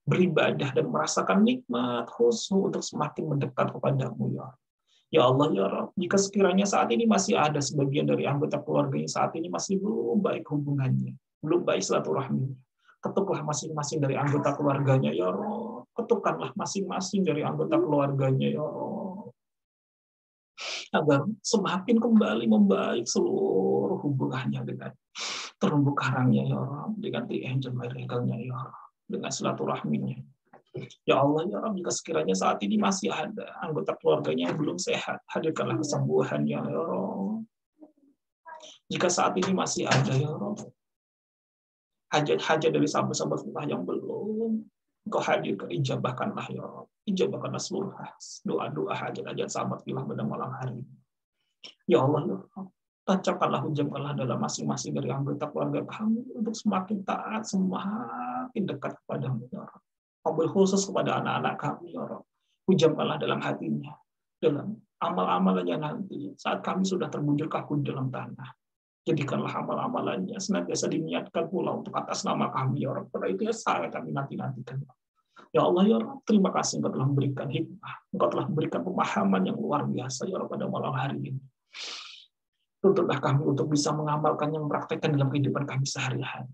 beribadah dan merasakan nikmat khusyuk untuk semakin mendekat kepadamu, ya Allah. Ya Allah ya Rabb, jika sekiranya saat ini masih ada sebagian dari anggota keluarga yang saat ini masih belum baik hubungannya, belum baik silaturahminya, ketuklah masing-masing dari anggota keluarganya ya Rabb, ketukkanlah masing-masing dari anggota keluarganya ya Rabb, agar semakin kembali membaik seluruh hubungannya dengan terumbu karangnya ya Rabb, dengan the angel miracle-nya ya Rabb, dengan silaturahminya. Ya Allah ya Rabb, jika sekiranya saat ini masih ada anggota keluarganya yang belum sehat, hadirkanlah kesembuhannya ya Rabb. Jika saat ini masih ada ya Rabb, hajat-hajat dari sahabat-sahabat kita yang belum Engkau hadirkan, ijabahkanlah ya Rabb. Ijabahkanlah seluruh doa-doa hajat-hajat sahabat kita pada malam hari ini. Ya Allah ya Rabb, tancapkanlah, hujamkanlah dalam masing-masing dari anggota keluarga kami untuk semakin taat, semakin dekat kepadamu ya Rabb. Wabil khusus kepada anak-anak kami ya Rabb. Hujamkanlah dalam hatinya, dalam amal-amalannya nanti saat kami sudah terbujur kaku dalam tanah. Jadikanlah amal-amalannya senantiasa diniatkan pula untuk atas nama kami ya Rabb. Karena itu ya sangat kami nanti-nantikan. Ya Allah ya Rabb, terima kasih Engkau telah memberikan hikmah, Engkau telah memberikan pemahaman yang luar biasa ya Rabb pada malam hari ini. Tuntunlah kami untuk bisa mengamalkannya, mempraktekkan dalam kehidupan kami sehari-hari.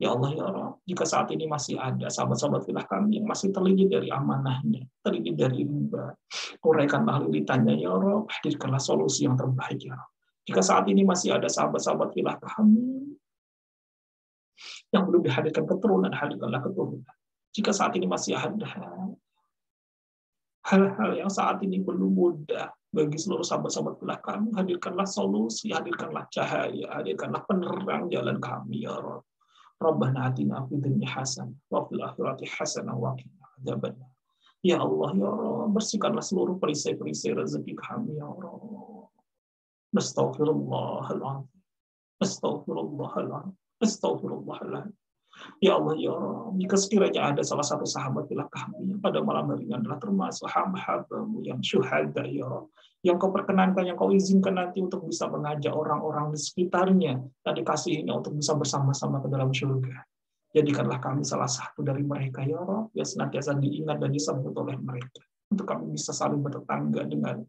Ya Allah ya Rabb, jika saat ini masih ada sahabat-sahabat filah kami yang masih terlilit dari amanahnya, terlilit dari riba, uraikanlah lilitannya ya Rabb, hadirkanlah solusi yang terbaik ya Rabb. Jika saat ini masih ada sahabat-sahabat filah kami yang belum dihadirkan keturunan, hadirkanlah keturunan. Jika saat ini masih ada hal-hal yang saat ini belum mudah bagi seluruh sahabat-sahabat filah kami, hadirkanlah solusi, hadirkanlah cahaya, hadirkanlah penerang jalan kami ya Rabb. Rabbana atina fid dunya hasanah wa fil akhirati hasanah wa qina adzabannar. Ya Allah ya Rabb, bersihkanlah seluruh perisai-perisai rezeki kami ya Rabb. Astaghfirullahaladzim. Astaghfirullahaladzim. Astaghfirullahaladzim. Ya Allah ya Rabb, jika sekiranya ada salah satu sahabat filah kami yang pada malam hari ini adalah termasuk hamba-hambamu yang syuhada ya Rabb, yang Kau perkenankan, yang Kau izinkan nanti untuk bisa mengajak orang-orang di sekitarnya dan dikasihinya untuk bisa bersama-sama ke dalam surga. Jadikanlah kami salah satu dari mereka ya Rabb, yang senantiasa diingat dan disambut oleh mereka, untuk kami bisa saling bertetangga dengan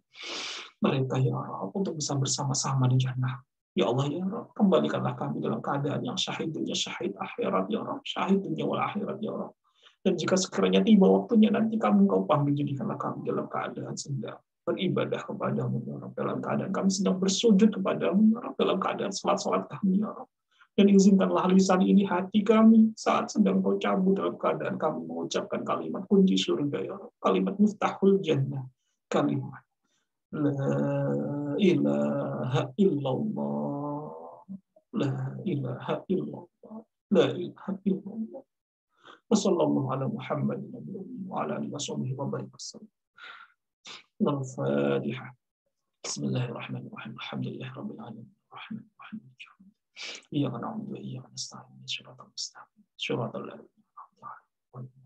mereka ya Rabb, untuk bisa bersama-sama di jannah. Ya Allah ya Rabb, kembalikanlah kami dalam keadaan yang syahid dunia, syahid akhirat ya Rabb, syahid dunia wal akhirat ya Rabb. Dan jika sekiranya tiba waktunya nanti kami Kau panggil, jadikanlah kami dalam keadaan sedang beribadah kepadamu ya Rabb, dalam keadaan kami sedang bersujud kepadamu ya Rabb, dalam keadaan salat-salat kami ya Rabb. Dan izinkanlah lisan ini, hati kami saat sedang Kau cabut dalam keadaan kami mengucapkan kalimat kunci surga ya Rabb, kalimat miftahul jannah, kalimat la ilaha illallah, la ilaha illallah, la ilaha illallah. Wassallallahu ala Muhammadin wa ala alihi washabbihi wa barik wasallam. Al-Fatihah. Bismillahirrahmanirrahim. Alhamdulillahirabbil alamin. Arrahmanir rahim. Iyyaka na'budu wa iyyaka nasta'in. Shiratal mustaqim. Shiratal ladzina an'amta 'alaihim.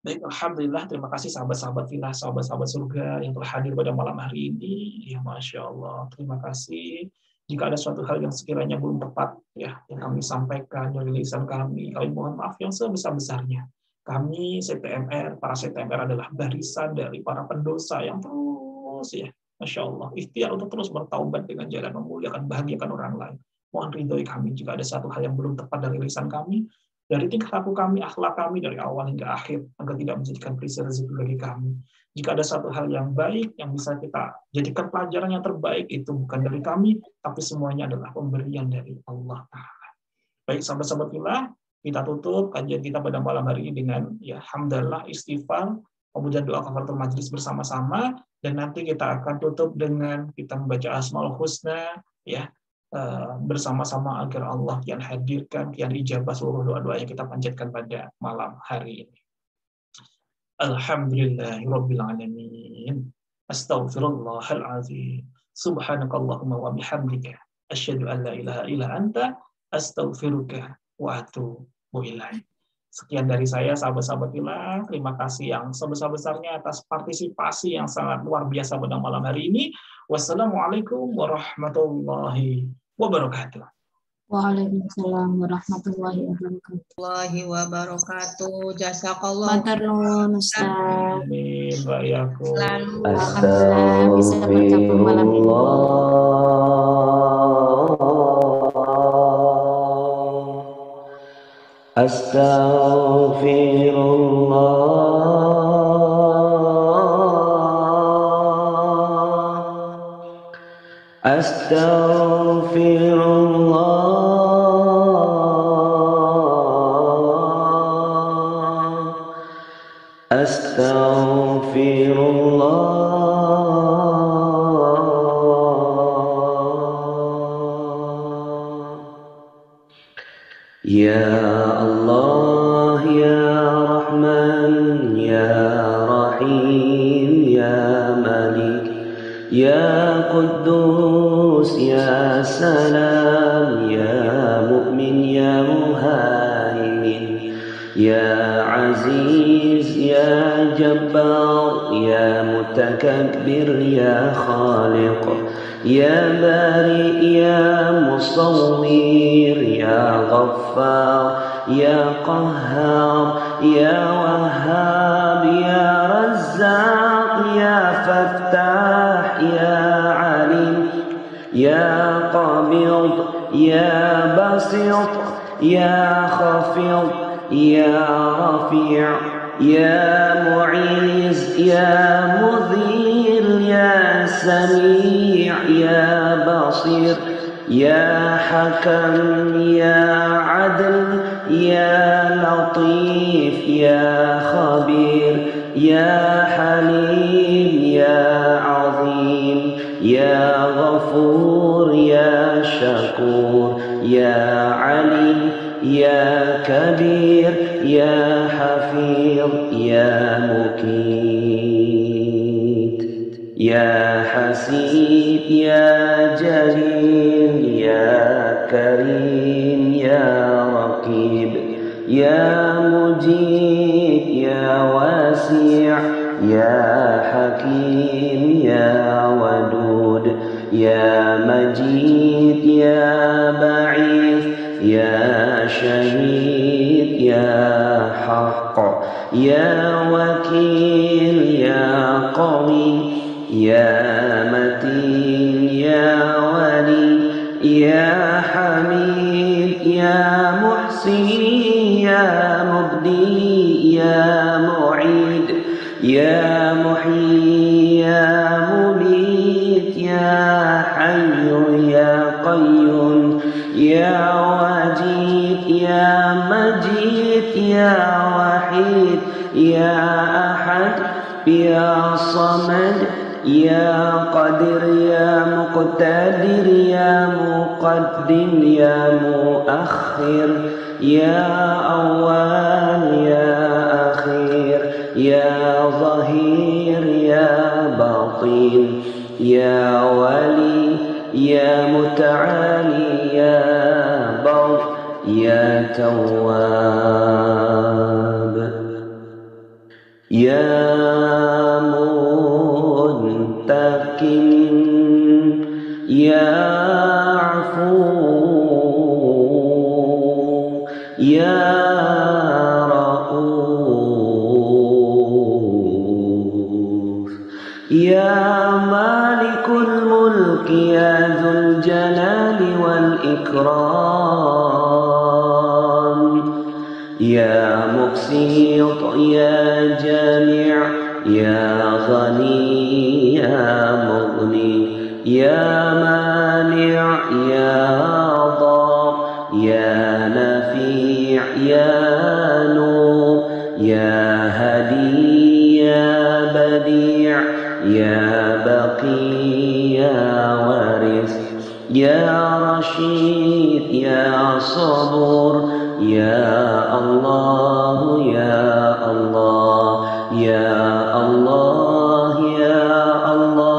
Baik, alhamdulillah, terima kasih sahabat-sahabat filah, sahabat-sahabat surga yang telah hadir pada malam hari ini. Ya, Masya Allah, terima kasih. Jika ada suatu hal yang sekiranya belum tepat ya yang kami sampaikan dari lisan kami mohon maaf yang sebesar-besarnya. Kami CTMR, para CTMR adalah barisan dari para pendosa yang terus ya, Masya Allah, ikhtiar untuk terus bertaubat dengan jalan memuliakan, bahagiakan orang lain. Mohon ridhoi kami jika ada satu hal yang belum tepat dari lisan kami, dari tingkah laku kami, akhlak kami dari awal hingga akhir, agar tidak menjadikan perisai rezeki bagi kami. Jika ada satu hal yang baik yang bisa kita jadikan pelajaran yang terbaik, itu bukan dari kami, tapi semuanya adalah pemberian dari Allah Ta'ala. Baik, sahabat-sahabat filah, kita tutup kajian kita pada malam hari ini dengan ya hamdalah, istighfar, kemudian doa kafaratul majlis bersama-sama, dan nanti kita akan tutup dengan kita membaca Asmaul Husna ya bersama-sama agar Allah yang hadirkan, yang ijabah seluruh doa-doa yang kita panjatkan pada malam hari ini. Alhamdulillahirabbil alamin. Astaghfirullahalazim. Subhanakallahumma wa bihamdika asyhadu an la ilaha illa anta astaghfiruka wa atubu ilaik. Sekian dari saya, sahabat-sahabat filah. Terima kasih yang sebesar-besarnya atas partisipasi yang sangat luar biasa pada malam hari ini. Wassalamualaikum warahmatullahi wabarakatuh. Waalaikumsalam warahmatullahi wabarakatuh. Jazakallah. Matur nuwun Ustaz. Amin. Wa iyyakum. Alhamdulillah bisa bergabung malam ini. Ya Allah, Ya Rahman, Ya Rahim, Ya Malik, Ya Quddus, Ya Salam, Ya Mu'min, Ya Muhaimin, Ya Aziz, Ya Jabbar, Ya Mutakabbir, Ya Khaliq, Ya Bari, Ya Musawwir, Ya Ghaffar, Ya Qahhar, Ya Wahhab, Ya Razzaq, Ya Fattah, Ya Alim, Ya Qabid, Ya Basit, Ya Khafid, Ya Rafi', Ya Mu'iz, Ya Mudhil, Ya Sami', Ya Basir, Ya Hakam, Ya Adl, Ya Latif, Ya Khabir, Ya Halim, Ya Azim, Ya Ghafur, Ya Shakur, Ya Ali, Ya Kabir, Ya Hafir, Ya Mukit, Ya Hasib, Ya Jalil, Ya Karim, Ya Raqib, Ya Mujib, Ya Wasi', Ya Hakim, Ya Wadud, Ya Majid, Ya Ba'ith, Ya Shahid, Ya Haqq, Ya Wakil, Ya Qawi, Ya Matin, Ya Wali, Ya Hamid, Ya Muhsin, Ya Mubdi, Ya Mu'id, Ya Muhyi, Ya Mumit, Ya Hayyu, Ya Qayyum, Ya Wajid, Ya Majid, Ya Wahid, Ya Ahad, Ya Samad, Ya Qadir, Ya Muqtadir, Ya Muqaddim, Ya Muakhir, Ya Awwal, Ya Akhir, Ya Zahir, Ya Batin, Ya Wali, Ya Muta'ali, Ya Bar, Ya Tawwab, Ya Muntakim, Ya Afu, Ya Ra'uf, Ya Malikul Mulk, Ya Dzul Jalali wal Ikram, Ya Muqsit, Ya Jami', Ya Ghani, Ya Mughni, Ya Mani', Ya Dar, Ya Nafi', Ya Nur, Ya Hadi, Ya Badi', Ya Baqi, Ya Waris, Ya Rashid, Ya Sabur, Ya Allah, Ya Allah, Ya Allah, Ya Allah.